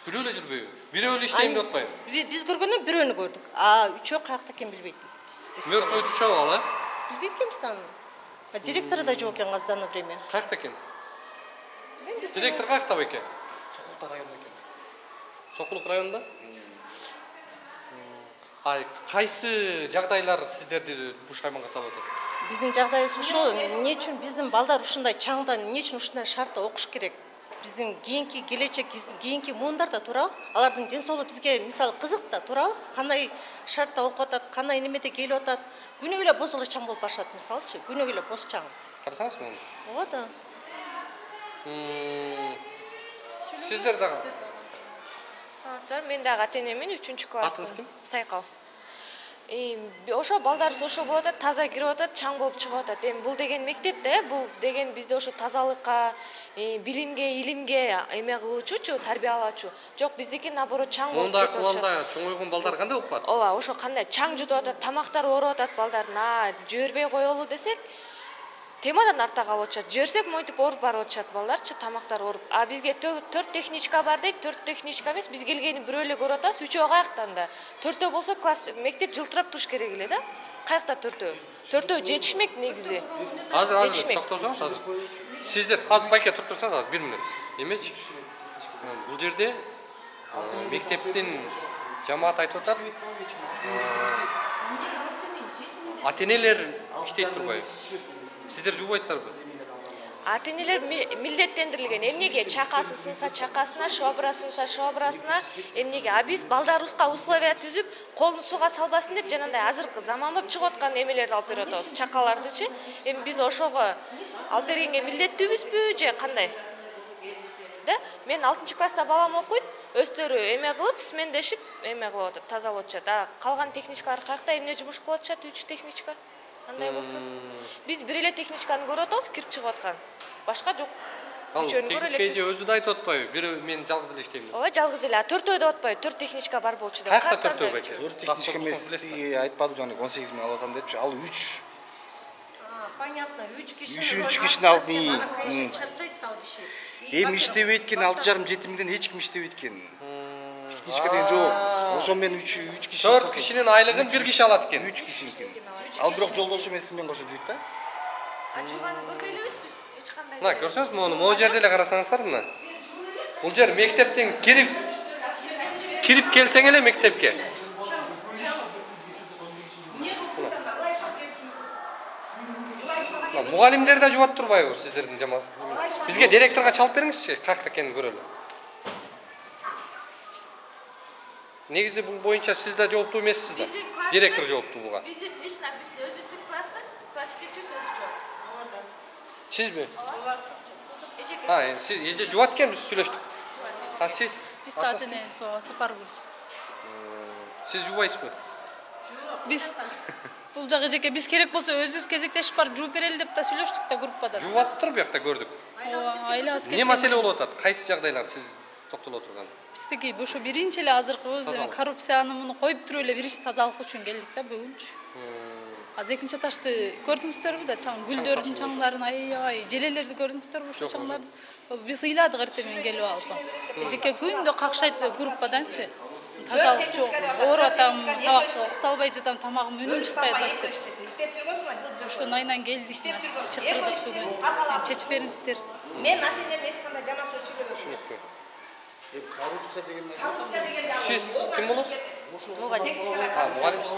Speaker 1: Бирөө эле жүрбөйбү? Бирөө эле иштейм деп атпайбы?
Speaker 5: Биз көргөндө бирөөнү көрдүк. Үчөө каякта экенин билбейт.
Speaker 1: Мертвый душа ал,
Speaker 5: Билбейт экенбиз да. Директору да жок экен в данное время.
Speaker 1: Каякта экен? Директор каякта бекен?
Speaker 11: Сокулук районунда экен.
Speaker 1: Сокулук районунда? Кайсы жагдайлар сиздерди буш айманга салып атат?
Speaker 5: Биздин жагдайыбыз ушул. Эмне үчүн биздин балдар ушундай чаңда, эмне үчүн ушундай шартта окуш керек? Биздин кийинки келечек, кийинки муундар да туурабы? Алардын ден соолугу бизге мисалы кызык да туурабы? Кандай шартта окуп атат, кандай немеде келип атат? Күнүгө эле боз эле чаң болуп башат мисалчы. Күнүгө эле боз чаң.
Speaker 1: Карасаңыз муну?
Speaker 5: Ооба да.
Speaker 1: Сиздер дагы?
Speaker 14: Саламатсыздар, мен дагы ата-энемин 3-класстын.
Speaker 1: Атыңыз ким?
Speaker 14: Сайкал. Ошо балдарыбыз ошо болуп атат, таза кирип атат, чаң болуп чыгып атат. Эми бул деген мектеп да, бул деген бизде ошо тазалыкка, билимге, илимге эме кылуучучу, тарбиялаачу. Жок, биздики наоборот чаң болуп кетип атат.
Speaker 1: Монда чоң ойгон балдар кандай болуп калат?
Speaker 14: Ооба, ошо кандай чаң жутуп атат, тамактар ооруп атат балдардын. Жибербей коелу десек, темадан арта калып атышат. Жиберсек монтип ооруп барып атышат балдарчы, тамактар ооруп. Бизге 4 техничка бар дейт, 4 техничка эмес, биз келгени бирөө эле көрүп атабыз, 3өө каяктан да. 4төө болсо класс мектеп жылтырап туруш керек эле да. Каякта 4төө? 4төө жетишмек негизи.
Speaker 1: Азыр токтосоңуз, азыр. Сиздер азыр байке туруп турсаңыз, азыр 1 мүнөт. Эмечи? Бул жерде мектептин жамаат айтып атат. Ата-энелер иштейт турбайбы? Сиздер жубайсыздарбы?
Speaker 14: Ата-энелер милдеттендирилген. Эмнеге чакасы сынса чакасына, швабра сынса швабрасына, эмнеге? Биз балдарыбызга условия түзүп, колун сууга салбасын деп жанагындай азыркы заманбап чыгып аткан эмелерди алып берип атабыз, чакалардычы. Эми биз ошого алып бергенге милдеттүүбүзбү же кандай? Да? Мен 6-класста балам окуйт, өздөрү эме кылып, смендешип, эме кылып атат, тазалап атышат. Калган техничкалар каякта эмне жумуш кылып атышат, 3 техничка? Кандай болсо? Биз бир эле техничканы көрүп атабыз, кирип чыгып аткан. Башка жок.
Speaker 1: Техничка өзү да айтып атпайбы? Бирөө мен жалгыз эле иштейм деп.
Speaker 14: Ооба, жалгыз эле. 4төө деп атпайбы? 4 техничка бар болчу деп.
Speaker 1: Каякта 4төө байке?
Speaker 11: 4 техничка эмес, айтпады жана 18 миң алып атам депчи. Ал 3.
Speaker 5: Понятно, 3 киши.
Speaker 11: 3 кишини алып
Speaker 5: чарчайт ал киши.
Speaker 11: Эми иштебей кеткен 6,5-7 миңден эч ким иштебей кеткен. Техничка деген жок. Ошо мен 3 киши.
Speaker 1: 4 кишинин айлыгын 1 киши алат экен.
Speaker 11: 3 кишиники. Ал бирок жолдошу эмес мен кошо жуйт да.
Speaker 14: Жууганын көрбөй элебиз биз. Эч кандай.
Speaker 1: Мына көрсөңүз, могу жерде эле карасаңыздар мына. Бул жер мектептен кирип келсең эле мектепке. Мугалимдер да жубат турбайбы сиздердин жамаат? Бизге директорго чалып бериңизчи, каякта экенин көрөлү. Негизи бул боюнча сиз да жооптуу эмессиз да? Директор жооптуу буга.
Speaker 14: Биздин лично бизде өзүбүздүн класста класс жетекчиси өзү жуат.
Speaker 1: Сизби? Сиз эже жубат экен, биз сүйлөштүк. Сиз?
Speaker 15: Биз ата-эне сапарбыз.
Speaker 1: Сиз жубайсызбы?
Speaker 15: Биз бул жагы эжеке биз керек болсо өзүбүз кезектешип барып жууп берели деп да сүйлөштүк да группада.
Speaker 1: Жууаттыр буякта көрдүк.
Speaker 15: Айлабыз кеткен.
Speaker 1: Эмне маселе болуп атат? Кайсы жагдайлар сиз токтолуп отурган?
Speaker 15: Биздики ошо биринчи эле азыркыбыз коррупцияны муну коюп туруп эле биринчи тазалык үчүн келдик да бүгүнчү. Азыр экинчи этажды көрдүңүздөрбү да, гүлдөрдүн чаңдарын, аябай желелерди көрдүңүздөрбү ошол чаңдарды? Биз ыйладык эртең келип алып. Эжеке күндө какшайт группаданчы. Тазалык жок, ооруп атам, сабакка окута албай жатам, тамагым үнүм чыкпай атат деп. Ошону айынан келдик, сизди чакырдык бүгүн. Чечип бериңиздер.
Speaker 3: Мен ата-энем эч кандай жаман сөз сүйлөбөйм.
Speaker 11: Коррупция деген.
Speaker 1: Сиз ким болосуз?
Speaker 5: Мугалим.
Speaker 1: Мугалимсиз.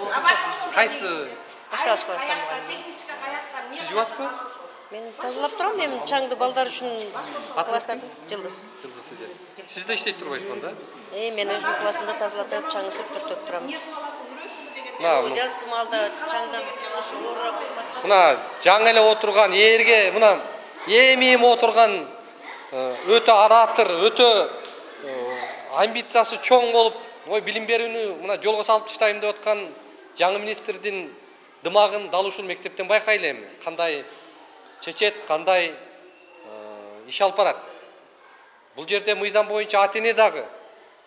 Speaker 1: Кайсы?
Speaker 5: Башталгыч класстан мугалим.
Speaker 1: Сиз жубасызбы?
Speaker 5: Мен тазалап турам, мен чаңды балдар үчүн класстарды Жылдыз.
Speaker 1: Жылдыз сиз. Сиз да иштейт турбайсызбы анда?
Speaker 5: Мен өзүмдүн классымда тазалатып, чаңды сүртүп турам. Жазгы маалда чаңдан ошо ооруп.
Speaker 1: Мына жаңы эле отурган эрге, мына эми отурган өтө оратор, өтө амбициясы чоң болуп, билим берүүнү мына жолго салып таштайм деп аткан жаңы министрдин дымагын дал ушул мектептен байкайлы эми. Кандай чечет, кандай иш алып барат. Бул жерде мыйзам боюнча ата-эне дагы,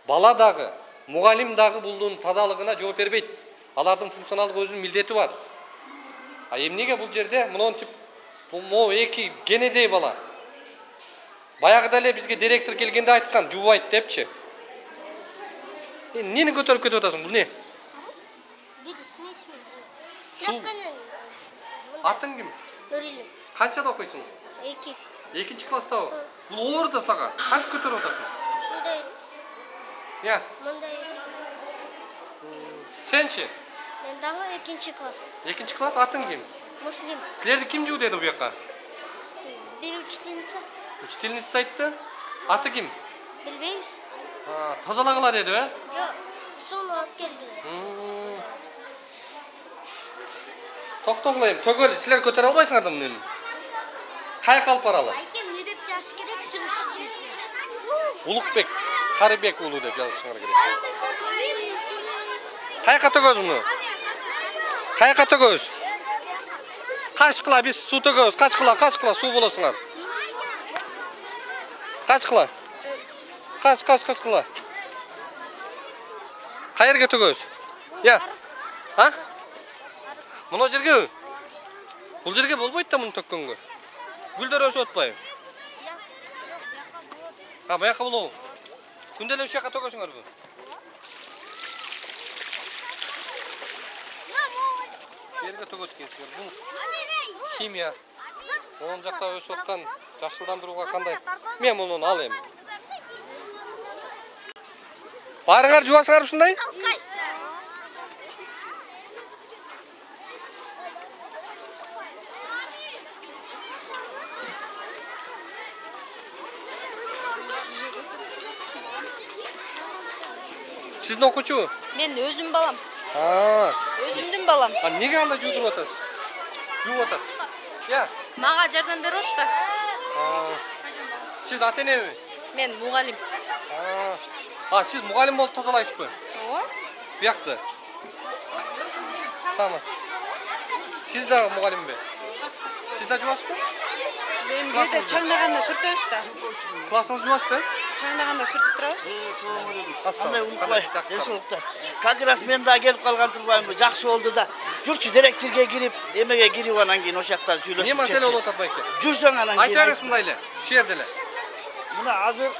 Speaker 1: бала дагы, мугалим дагы булдун тазалыгына жооп бербейт. Алардын функционалдык өзүнүн милдети бар. Эмнеге бул жерде монтип могу эки кенедей бала. Баягыда эле бизге директор келгенде айткан, жубайт депчи. Эмнени көтөрүп кетип атасың, бул не? Суу. Атың ким?
Speaker 6: Нурилим.
Speaker 1: Канчада окуйсуң?
Speaker 6: 2.
Speaker 1: Экинчи класстабы? Бул оор да сага. Кантип көтөрүп атасың?
Speaker 6: Мындай.
Speaker 1: Я.
Speaker 6: Мындай.
Speaker 1: Сенчи?
Speaker 6: Мен дагы 2 класс.
Speaker 1: Экинчи класс, атың ким?
Speaker 6: Муслим.
Speaker 1: Силерди ким жуу деди буяка?
Speaker 6: Бир учительница.
Speaker 1: Учительница айтты. Аты ким?
Speaker 6: Билбейбиз.
Speaker 1: Тазалагыла деди, э?
Speaker 6: Жок, сууну алып келген.
Speaker 1: Токтогула эми, төгөл, силер көтөрө албайсыңар да муну. Каяка алып баралы?
Speaker 6: Айкем не деп жазыш керек, чыгыш.
Speaker 1: Улукбек, Карыбек уулу деп жазышыңар керек. Каяка төгөз муну? Каяка төгөбүз? Качкыла биз суу төгөбүз. Качкыла суу болосуңар. Качкыла. Качкыла. Каерге төгөбүз? Я. А? Мына жерге? Бул жерге болбойт да муну төккөнгө. Гүлдөр өсүп атпайбы? Ha, buyoqqa bo'lov. Kundalik o'sha yoqqa to'kasinglar bu. Yerga to'katgansizlar. Bu kimya. Oң жақта өсіп отқан жақсылдандыруға қандай? Мен мұны алайын. Барыңар жуасыңар ушундай? Сіздің оқучу?
Speaker 16: Мен өзім балам. Өзімдің балам.
Speaker 1: Неге анда жудырып атасыз? Жуып атат. Я.
Speaker 16: Мага жардам беріп отты.
Speaker 1: Сіз ата-енеме?
Speaker 16: Мен мұғалім.
Speaker 1: Сіз мұғалім болып тазалайсыз ба? Бұяқты. Сама. Сіз де мұғалім бе? Сіз де жуасыз ба?
Speaker 17: Мен бізде чаңдағанда сүртөбүз да.
Speaker 1: Классыңыз жуасыз да?
Speaker 17: Чаңдағанда сүртіп тұрабыз.
Speaker 18: Ассалаумағалейкум. Как раз мен да келіп қалған тұрбаймын. Жақсы болды да. Жүрші директорге кирип, эмеге кирип анан кийин ошол жактан сүйлөшүп.
Speaker 1: Не маселе болуп атат байке?
Speaker 18: Жүрсөң анан кийин.
Speaker 1: Айтыңыз мындайлы. Şu yerде эле.
Speaker 18: Мына азыр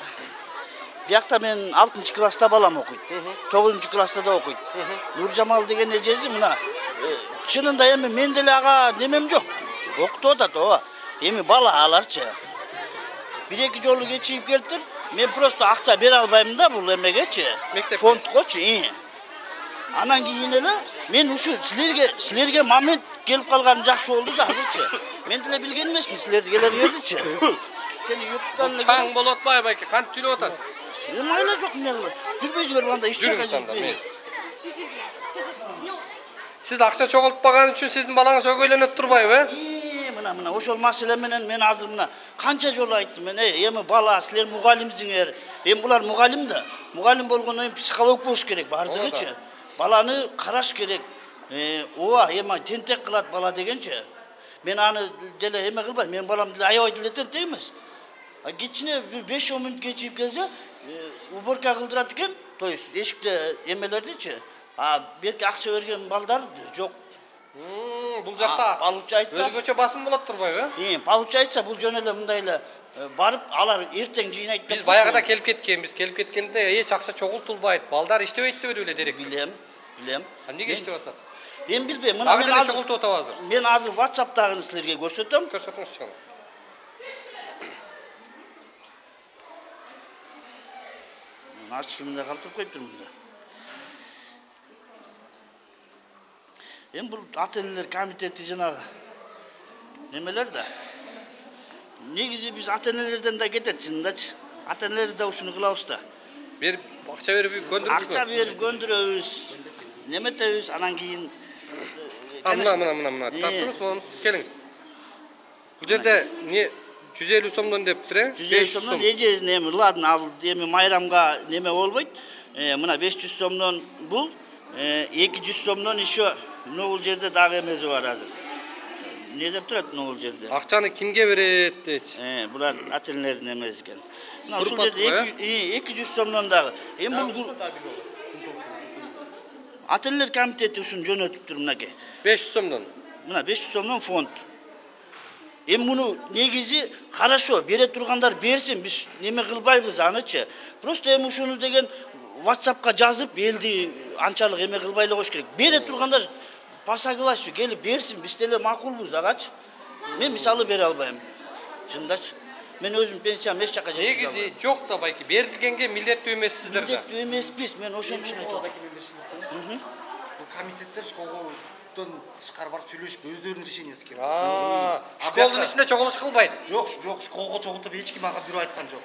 Speaker 18: биякта мен 6-класста балам окуйт. 9-класста да окуйт. Нуржамал деген эжеси мына чынында эми мен деле ага немем жок. Окутуп атат, ооба. Эми бала аларчы. Бир-эки жолу кечирип келиптир. Мен просто акча бере албайм да бул эмегечи. Фондкочу. Анан кийин эле мен ушу силерге момент келип калган жакшы болду да азырчы. Мен деле билген эмесмин силерди келеріңердичи. Сени ютуптан
Speaker 1: чаң болуп атпайбы байке? Кантип сүйлөп атасыз?
Speaker 18: Майла жок эмне кылып. Жүрбөйсүңөр анда иш жака жүрбөй.
Speaker 1: Сиз акча чогултпаган үчүн сиздин балаңыз өгөйлөнүп турбайбы?
Speaker 18: Мына ошол маселе менен мен азыр мына канча жолу айттым мен, эми бала силер мугалимсиңер. Эми булар мугалим да. Мугалим болгондон кийин психолог болуш керек бардыгычы. Баланы караш керек. Ооба, эми тентек кылат бала дегенчи. Мен аны деле эме кылбайм. Мен балам деле аябай деле тентек эмес. Кичине 5-10 мүнөт кечирип келсе, уборка кылдырат экен, то есть эшикте эмелердичи. Берки акча берген балдар жок.
Speaker 1: Бул жакта
Speaker 18: получается айтса,
Speaker 1: өзгөчө басым болот турбайбы?
Speaker 18: Получается бул жөн эле мындай эле барып алар эртең жыйнайт.
Speaker 1: Биз баягыда келип кеткенбиз. Келип кеткенде эч акча чогултулбайт. Балдар иштебейт деп эле дерек.
Speaker 18: Билем.
Speaker 1: Эмнеге иштеп атат?
Speaker 18: Эми билбейм. Мына
Speaker 1: мен азыр чогултуп атабы азыр.
Speaker 18: Мен азыр WhatsApp'тагыны силерге көрсөтөм.
Speaker 1: Көрсөтүңүз чыгын.
Speaker 18: Ачкымда калтырып коюптур мында. Эми бул ата-энелер комитети жанагы немелер да. Негизи биз ата-энелерден да кетет чынындачы. Ата-энелер да ушуну кылабыз да.
Speaker 1: Берип акча берип көндүрүп.
Speaker 18: Акча берип көндүрөбүз. Неметебиз анан кийин
Speaker 1: мына таптыңыз муну келиң. Бул жерде не 150 сомдон дептир,
Speaker 18: 150 сомдон эжесин эми ладно ал эми майрамга неме болбойт. Мына 500 сомдон бул 200 сомдон еще бул жерде дагы эмеси бар азыр. Не деп турат бул жерде?
Speaker 1: Акчаны кимге берет дейт?
Speaker 18: Булар ата-энелердин эмеси экен. Мына ушул жерде 200 сомдон дагы. Эми бул ата-энелер комитети ушуну жөнөтүптүр мынакей.
Speaker 1: 500 сомдон.
Speaker 18: Мына 500 сомдон фонд. Эми муну негизи хорошо бере тургандар берсин, биз неме кылбайбыз анычы. Просто эми ушуну деген WhatsApp'ка жазып элди анчалык эме кылбай эле коюш керек. Бере тургандар по согласию келип берсин, биз деле макулбуз агачы. Мен мисалы бере албайм. Чындачы. Мен өзүм пенсиям эч жака жетпей.
Speaker 1: Негизи жок да байке, берилгенге милдеттүү эмессиздер да.
Speaker 18: Милдеттүү эмеспиз, мен ошон үчүн айтып атам.
Speaker 11: Бул комитеттер школдон тышкары барып сүйлөшүп өздөрүнүн решениясы экен.
Speaker 1: Школдун ичинде чогулуш кылбайт.
Speaker 11: Жок, школго чогултуп эч ким ага бирөө айткан жок.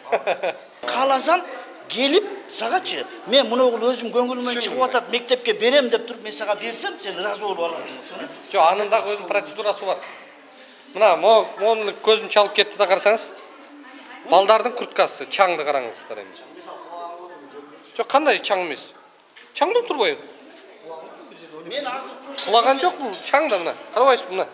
Speaker 18: Кааласам келип сагачы мен муну өзүм көңүлүмөн чыгып атат мектепке берем деп туруп мен сага берсем сен ыраазы болуп аласың.
Speaker 1: Жок, анын дагы өзүнүн процедурасы бар. Мына монун көзүн чалып кетти да карасаңыз. Балдардын курткасы, чаңды караңыздар эми. Жок, кандай чаң эмес? Чаң болуп турбайбы?
Speaker 18: Мен азыр
Speaker 1: Құлаған жоқ бұл чаңда мына. Қарабайсыз мына.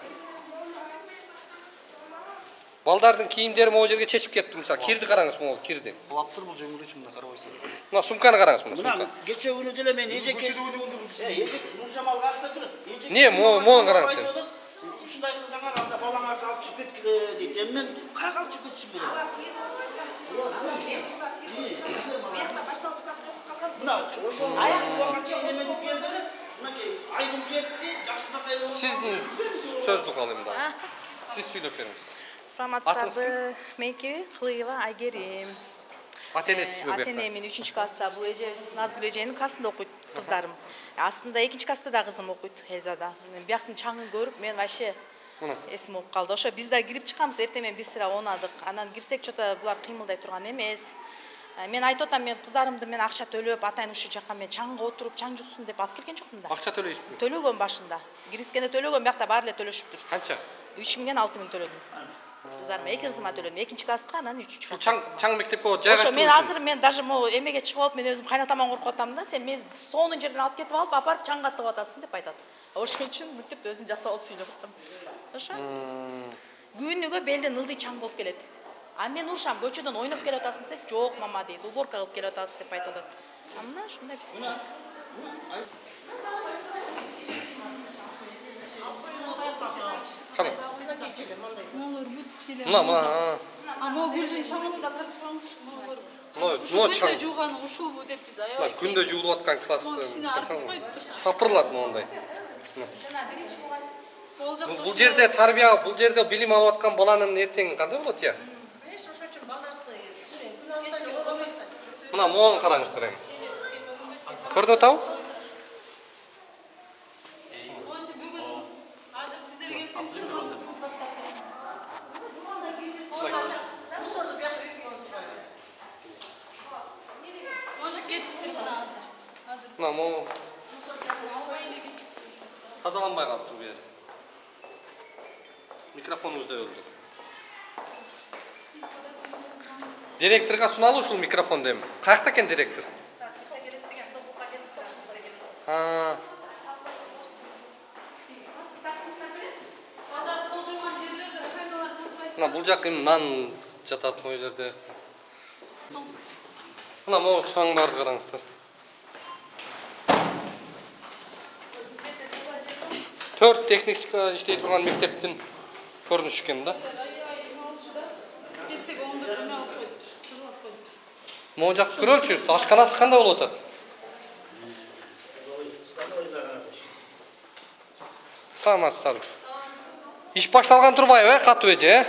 Speaker 1: Балдардың киімдері ол жерге чечіп кетті мысалы. Кирді қараңыз бұл кирді.
Speaker 11: Құлап тұр бұл жөңгілечі мына қарабайсыз.
Speaker 1: Мына сумканы қараңыз мына сумка.
Speaker 18: Мына кече күні деле мен ежек Нұржамалға айтып тұр.
Speaker 1: Не, моған қараңыз сен.
Speaker 18: Ушундай кылсаңар анда балаңарды алып чыгып кеткиле дейт. Эми мен кайга алып чыгып кетишим керек? Мына ошол айылга немедип келдири. Мынакей айым кетти, жакшынакай болду.
Speaker 1: Сиздин сөздү калайм да. Сиз сүйлөп бериңиз.
Speaker 17: Саламатсыздарбы? Меники Кылыева Айгерим.
Speaker 1: Ата-энесизби бу?
Speaker 17: Ата-энем 3 класста, бул эжебиз Назгүл эженин классында окуйт кыздарым. Астында 2 класста да кызым окуйт Элзада. Бияктын чаңын көрүп мен вообще эсим болуп калды. Ошо биз да кирип чыкканбыз, эртең менен бир сыра оонадык. Анан кирсек чота булар кыймылдай турган эмес. Мен айтып атам, мен кыздарымды мен акча төлөп, атайын ушул жакка мен чаңга отуруп, чаң жуксун деп алып келген жокмун да.
Speaker 1: Акча төлөйсүзбү?
Speaker 17: Төлөгөн башында. Кирискенде төлөгөн, биякта баары эле төлөшүптүр.
Speaker 1: Канча?
Speaker 17: 3000 6000 төлөдүм. Кыздарым 2 кызыма төлөдүм. 2 класска, анан 3 класска.
Speaker 1: Чаң мектепке жайгаштыруу.
Speaker 17: Ошо мен азыр мен даже могу эмеге чыгып алып, мен өзүм кайнатаман коркуп атам да, сен мени сонун жерден алып кетип алып, апарып чаңга тыгып атасың деп айтат. Ошон үчүн мектепте өзүм жасап алып сүйлөп атам. Ошо. Күнүгө белден ылдый чаң болуп келет. А мен урушам, көчөдөн ойноп келип атасың десек, жок мама дейт, уборка кылып келип атасыз деп айтып атат. Мына ушундай биз.
Speaker 1: Кана.
Speaker 15: Мына.
Speaker 1: А
Speaker 15: могу гүлдүн чаңын да тартып алыңызчы, могу.
Speaker 1: Күндө
Speaker 15: жууганы ушулбу деп биз аябай.
Speaker 1: Күндө жуулуп аткан классты. Сапырлат моундай. Бул жерде тарбия, бул жерде билим алып аткан баланын эртең кандай болот я? Мына моон караңыздар эми. Көрүнүп атабы? Мына моон тазаланбай калыптыр бу жер. Микрофонубузду өлдүр. Директорга суналуу ушул микрофонду эми. Каякта экен директор? Мына бул жак эми нан жатат могу жерде. Мына могу чаңдарды караңыздар. Төрт техника иштей турган мектептин көрүнүшү экен да. Могу жакты көрөлүчү, ашканасы кандай болуп атат? Саламатсыздарбы? Иш башталган турбайбы, катуу эже,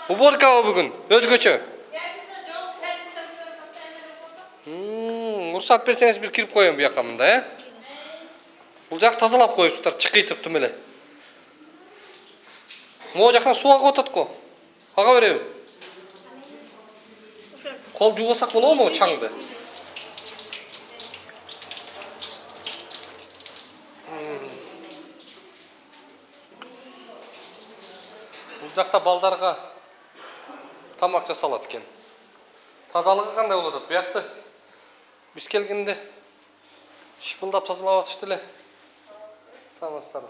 Speaker 1: Уборкабы бүгүн, өзгөчө. Уруксат берсеңиз бир кирип коеюн буяка мында, Бул жак тазалап коюпсуздар, чыкыйтып тым эле. Могу жактан суу агып атат го. Ага береби? Кол жуубасак болобу чаңды? Бул жакта балдарга тамак жасалат экен. Тазалыгы кандай болуп атат? Буякты биз келгенде шыпылдап тазалап атышты эле. Саламатсыздарбы?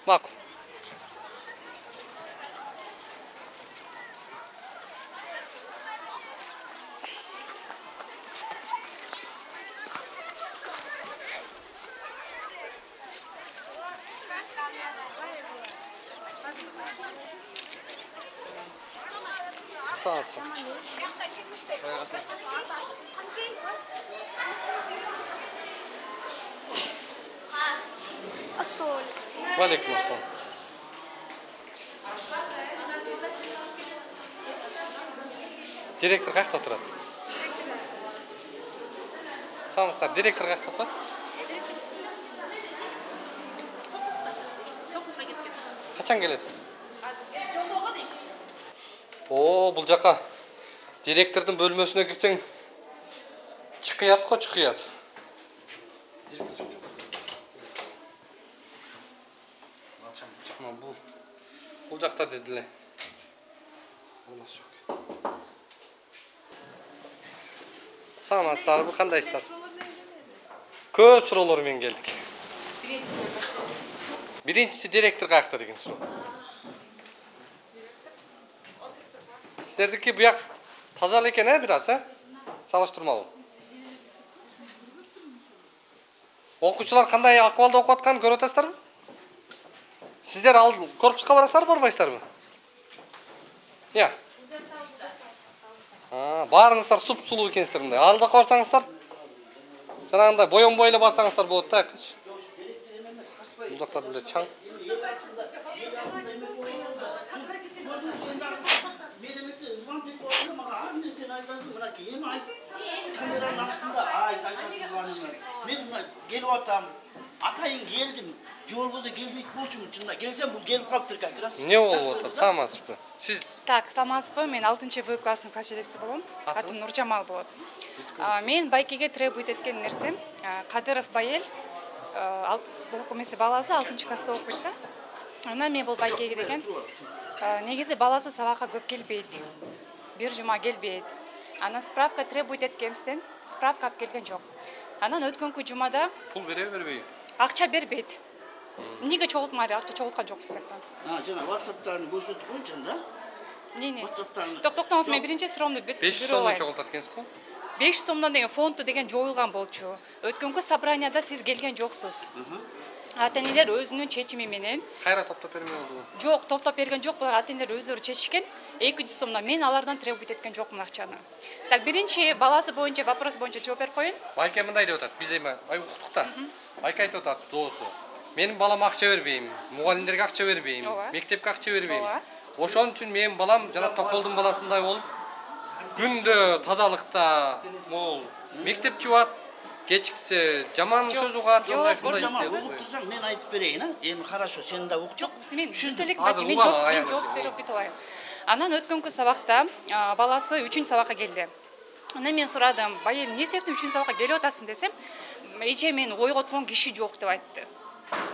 Speaker 1: Макул. Саламатсызбы? Валейкум ассалам. Директор кайякта турат? Саламатсыздар, директор кайякта турат? Качан келет? Бул жака директордун бөлмөсүнө кирсең чыкыят го, чыкыят. Бул жакта дедиле. Саламатсыздарбы, кандайсыздар? Көп суроолор менен келдик. Биринчиси директор каякта деген суроо. Сиздердики буяк таза эле экен, бир аз, салыштырмалуу. Окуучулар кандай акыбалда окуп атканын көрүп атасыздарбы? Сиздер ал корпуска барасыздарбы, барбайсыздарбы? Я. Баарыңыздар суп-сулуу экенсиздер мындай. Ал жака барсаңыздар, жанагындай боёнбой эле барсаңыздар болот да, акчы. Бул жакта деле чаң.
Speaker 18: Мен келип атам, атайын келдим. Жол болсо келбейт болчумун, чында келсем бул келип калыптыр как раз.
Speaker 1: Эмне болуп атат? Саламатсызбы? Сиз?
Speaker 19: Так, саламатсызбы? Мен 6-Б класстын класс жетекчиси болом. Атым Нуржамал болот. Мен байкеге требует эткен нерсем, Кадыров Байел, окумеси баласы 6-класста окуйт да. Анан мен бул байкеге деген негизи баласы сабакка көп келбейт. Бир жума келбейт. Анан справка требует эткенбизден, справка алып келген жок. Анан өткөнкү жумада
Speaker 1: пул береби, бербейби?
Speaker 19: Акча бербейт. Эмнеге чогултмайды, акча чогулткан жокпуз бактан.
Speaker 18: Жана WhatsApp-тан көрсөтүп койчун да?
Speaker 19: Не. Токтоңуз, мен биринчи суроомду бүтүп
Speaker 1: 500 сомдон чогултат экенсиз го?
Speaker 19: 500 сомдон деген фонду деген жоюлган болчу. Өткөнкү собранияда сиз келген жоксуз. Ата-энелер өзүнүн чечими менен.
Speaker 1: Кайра топтоп берме болду?
Speaker 19: Жок, топтоп берген жок. Булар ата-энелер өздөрү чечишкен. 200 сомдон мен алардан требует эткен жокмун акчаны. Так, биринчи баласы боюнча, вопрос боюнча жооп берип коеюн.
Speaker 1: Байке мындай деп атат. Биз эми уктук да. Байке айтып атат, доосу. Менин балам акча бербейм, мугалимдерге акча бербейм, мектепке акча бербейм. Ошон үчүн менин балам жана Токолдун баласындай болуп, күндө тазалыкта, могул мектеп жубат, кечиксе жаман сөз угат, ушундай
Speaker 18: истеп. Угуп турсаң мен айтып берейин, эми хорошо, сен да уктук.
Speaker 19: Жок, мен түшүндүлүк мен жооп берип бүтүп алайын. Анан өткөнкү сабакта баласы 3-чү сабакка келди. Анан мен сурадым, Байел, эмне себептен 3-чү сабакка келип атасың десем, эже мени ойготкон киши жок деп айтты.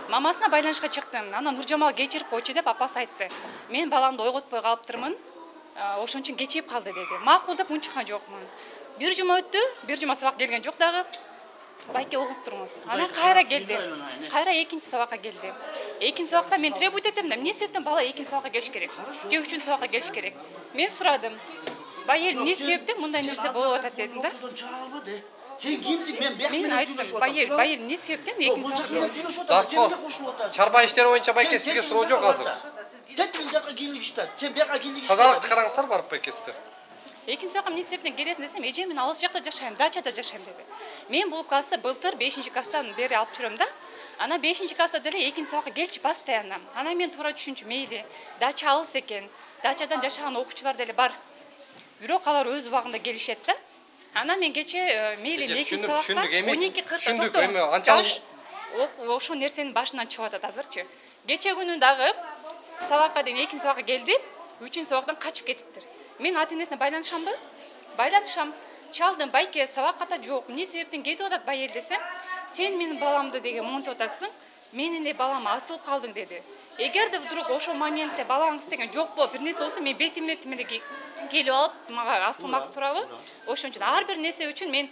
Speaker 19: Мамасына байланышка чыктым. Анан Нуржамал кечирип койчу деп апасы айтты. Мен баламды ойготпой калыптырмын. Ошон үчүн кечирип калды деди. Макул деп унчуккан жокмун. Бир жума өттү, бир жума сабак келген жок дагы. Байке угуп туруңуз. Анан кайра келди. Кайра 2-чи сабакка келди. 2-чи сабакта мен требует этем да, эмне себептен бала 2-чи сабакка келиш керек? Же 3-чү сабакка келиш керек? Мен сурадым. Байел, эмне себептен мындай нерсе болуп атат дедим да.
Speaker 18: Сен кимсиң? Мен бияк менен
Speaker 19: айттым. Байел, эмне себептен 2-чи
Speaker 1: сабакка? Чарба иштери боюнча Байке сизге суроо жок азыр.
Speaker 18: Тетил жака кийлик иштеп. Сен бияка кийлик иштеп.
Speaker 1: Тазалыкты караңыздар барып Байке сиздер.
Speaker 19: 2-чи сабакка эмне себептен келесиң десем, эже мен алыс жакта жашайм, дачада жашайм деди. Мен бул классты былтыр 5-чи класстан бери алып жүрөм да. Ана 5-чи класста деле 2-чи сабакка келчү постоянно. Ана мен туура түшүнчү, мейли. Дача алыс экен. Дачадан жашаган окуучулар деле бар. Бирок алар өз убагында келишет да. Ана мен кече мейли 2-чи сабакта 12:40 токтоңуз. Ошол нерсенин башынан чыгып атат азырчы. Кече күнү дагы сабакка деген 2-чи сабакка келди, 3-чү сабактан качып кетиптир. Мен ата-энесине байланышамбы? Байланышам. Чалдым, Байке, сабакката жок. Эмне себептен кетип атат Байел десем, сен менин баламды деген монтип атасың, менин эле балам асылып калдың деди. Эгерде вдруг ошол моментте балаңыз деген жок болуп, бир нерсе болсо мен бетимне келип алып, мага асылмакчы турабы? Ошон үчүн ар бир нерсе үчүн мен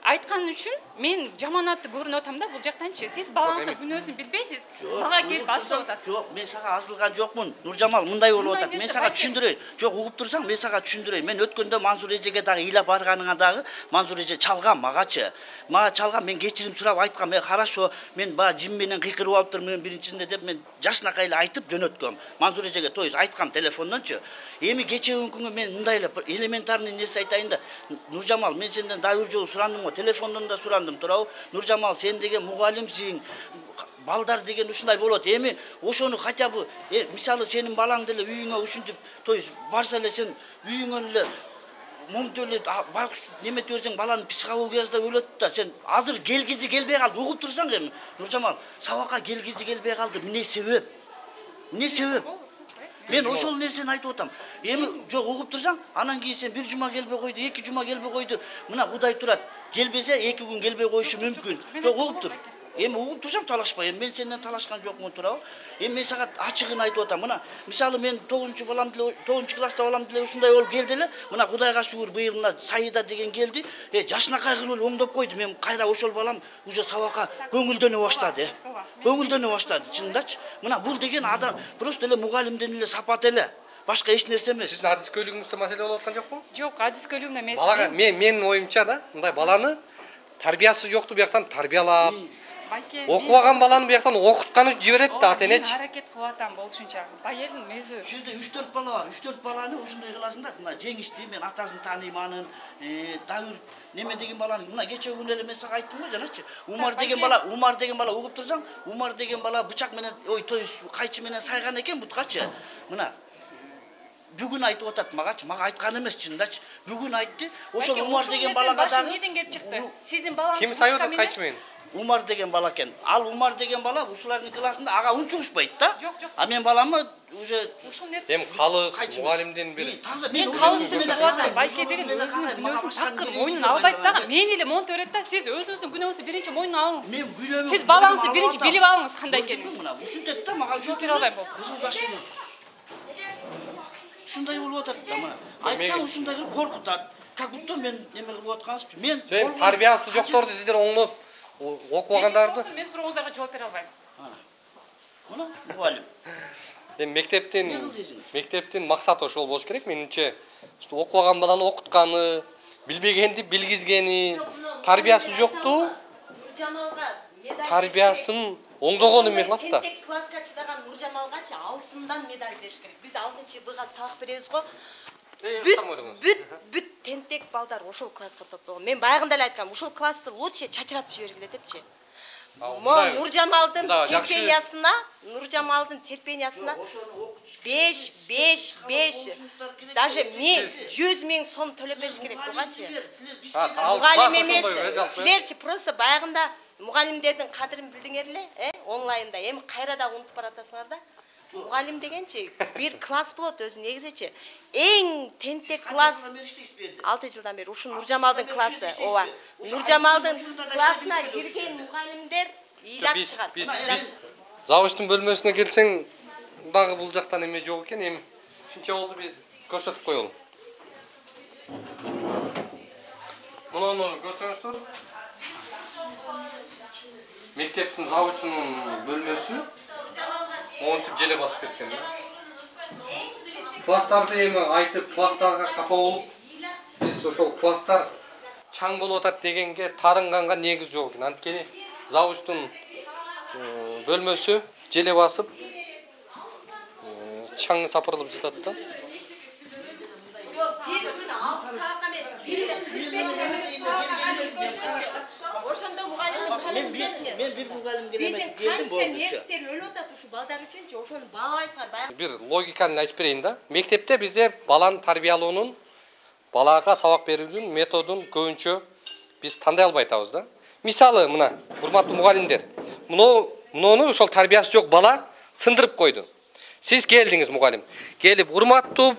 Speaker 19: айткан үчүн мен жаманатты көрүнүп атам да бул жактанчы. Сиз балаңыздын күнөөсүн билбейсиз, мага келип асылып атасыз.
Speaker 18: Жок, мен сага асылган жокмун. Нуржамал мындай болуп атат. Мен сага түшүндүрөйүн. Жок, угуп турсаң, мен сага түшүндүрөйүн. Мен өткөндө Мансур эжеге дагы ыйлап барганыңа дагы Мансур эже чалган магачы. Мага чалган, мен кечирим сурап айткам, мен хорошо, мен баа жим менен кыйкырып алыптырмын биринчисинде деп мен жашынакай эле айтып жөнөткөм. Мансур эжеге то есть айткам телефондончу. Эми кечеги күнгө мен мындай эле элементарный нерсе айтайын да. Нуржамал, мен сенден дагы бир жолу сурандым го, телефондон да сурандым, туурабы? Нуржамал, сен деген мугалимсиң. Балдар деген ушундай болот. Эми ошону хотя бы мисалы сенин балаң деле үйүңө ушинтип, то есть барса эле сен үйүңөн эле момтип эле байкуш неметип берсең баланын психологиясы да өлөт да. Сен азыр келгизи келбей калды, угуп турсаң эми Нуржамал, сабакка келгизи келбей калды. Эмне себеп? Эмне себеп? Мен ошол нерсени айтып атам. Эми жок угуп турсаң, анан кийин сен бир жума келбей койду, 2 жума келбей койду. Мына Кудай турат. Келбесе 2 күн келбей коюшу мүмкүн. Жок угуп тур. Эми угуп турсам талашпай. Мен сенден талашкан жокмун туурабы? Эми мен сага ачыгын айтып атам. Мына мисалы мен 9 класста балам деле ушундай болуп келди эле. Мына Кудайга шүгүр быйыл мына Саида деген келди. Жашынакай кылып оңдоп койду. Мен кайра ошол балам уже сабакка көңүлдөнө баштады. Көңүлдөнө баштады, чындачы. Мына бул деген адам просто эле мугалимден эле сапат эле. Башка эч нерсе эмес.
Speaker 1: Сиздин адискөйлүгүңүздө маселе болуп аткан жокпу?
Speaker 19: Жок, адискөйлүгүнө эмес.
Speaker 1: Балага менин оюмча да, мындай баланы тарбиясы жокту буяктан тарбиялап, окубаган баланы буяктан окутканы жиберет да ата-энечи.
Speaker 19: Мен аракет кылып атам болушунча. Байелдин өзү.
Speaker 18: Ушул жерде 3-4 бала бар. 3-4 баланы ушундай кыласың да, мына жеңишти, мен атасын тааныйм анын, дагы неме деген баланы, мына кече күнү эле мен сага айттым го жаначы. Умар деген бала угуп турсаң, Умар деген бала бычак менен, кайчы менен сайган экен буткачы. Мына бүгүн айтып атат мага айткан эмес чындачы. Бүгүн айтты. Ошол Умар деген балага дагы
Speaker 19: неден келип чыкты? Сиздин балаңыз
Speaker 1: ким сайып атат кайчы менен?
Speaker 18: Умар деген бала экен. Ал Умар деген бала ушулардын классында ага унчугушпайт да.
Speaker 19: Жок.
Speaker 18: А мен баламы уже
Speaker 19: ушул нерсе.
Speaker 1: Эми калыс мугалимден бир.
Speaker 19: Мен калыс менен атам. Байке деген өзүнүн күнөөсүн такыр мойнуна албайт дагы. Мен эле монтип берет да, сиз өзүңүздүн күнөөңүздү биринчи мойнуна алыңыз.
Speaker 18: Мен күнөөмө.
Speaker 19: Сиз балаңызды биринчи билип алыңыз кандай экенин.
Speaker 18: Мына ушинтет да, мага ушинтет
Speaker 19: албайм болду.
Speaker 18: Ушундай болуп атат да мына. Айтсаң ушундай кылып коркутат. Как будто мен неме кылып аткансызчы. Мен
Speaker 1: тарбиясы жокторду сиздер оңдоп окубагандарды.
Speaker 19: Мен сурооңуздарга жооп бере албайм.
Speaker 18: Мына мугалим.
Speaker 1: Эми мектептин максаты ошол болуш керек менимче. Окубаган баланы окутканы, билбегенди билгизгени, тарбиясы жокту. Тарбиясын оңдогон эме кылат да.
Speaker 5: Тентек класска чыдаган Нуржамалгачы алтындан медаль бериш керек. Биз 6-жылга сабак беребиз го. Бүт тентек балдар ошол класска топтогон. Мен байгында эле айткам, ошол классты лучше чачыратып жибергиле депчи. Нуржамалдын терпениясына 5 даже 100 000 сом төлөп бериш керек бугачы. Мугалим эмес, силерчи просто байгында мугалимдердин кадырын билдиңер эле, онлайнда. Эми кайрада унутуп баратасыңар да. Мугалим дегенчи бир класс болот өзү негизичи. Эң тентек класс 6 жылдан бери ушу Нуржамалдын классы. Ооба. Нуржамалдын классына кирген мугалимдер ыйлап чыгат.
Speaker 1: Завучтун бөлмөсүнө келсең дагы бул жактан эме жок экен. Эми ушунча болду биз көрсөтүп коелу. Муну көрсөңүздөр. Мектептин завучунун бөлмөсү монтип желе басып кеткен. Класстарды эми айтып, класстарга капа болуп, биз ошол класстар чаң болуп атат дегенге тарынганга негиз жок экен. Анткени завучтун бөлмөсү желе басып, чаң сапырылып жатат да.
Speaker 5: Ошондо мугалимдин калеминдесиңер.
Speaker 18: Мен бир мугалимге
Speaker 5: келдим канча нервтер өлүп атат ушу балдар үчүнчү, ошону баалабайсыңар.
Speaker 1: Бир логиканы айтып берейин да. Мектепте бизде баланы тарбиялоонун, балага сабак берүүнүн методун көбүнчө биз тандай албай атабыз да. Мисалы мына, урматтуу мугалимдер, муну ошол тарбиясы жок бала сындырып койду. Сиз келдиңиз мугалим. Келип, урматтуу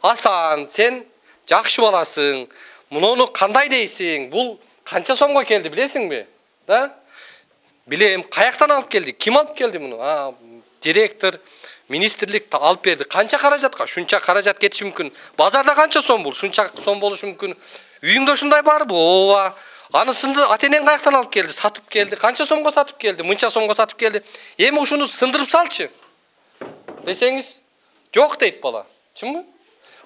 Speaker 1: Асан, сен жакшы баласың. Муну кандай дейсиң? Бул канча сомго келди билесиңби? Да? Билем, каяктан алып келди? Ким алып келди муну? Директор, министрлик алып берди. Канча каражатка? Шунча каражат кетиши мүмкүн. Базарда канча сом бул? Шунча сом болушу мүмкүн. Үйүңдө ушундай барбы? Ооба. Анысынды ата-энең каяктан алып келди? Сатып келди. Канча сомго сатып келди? Мынча сомго сатып келди. Эми ушуну сындырып салчы. Десеңиз, жок дейт бала. Чынбы?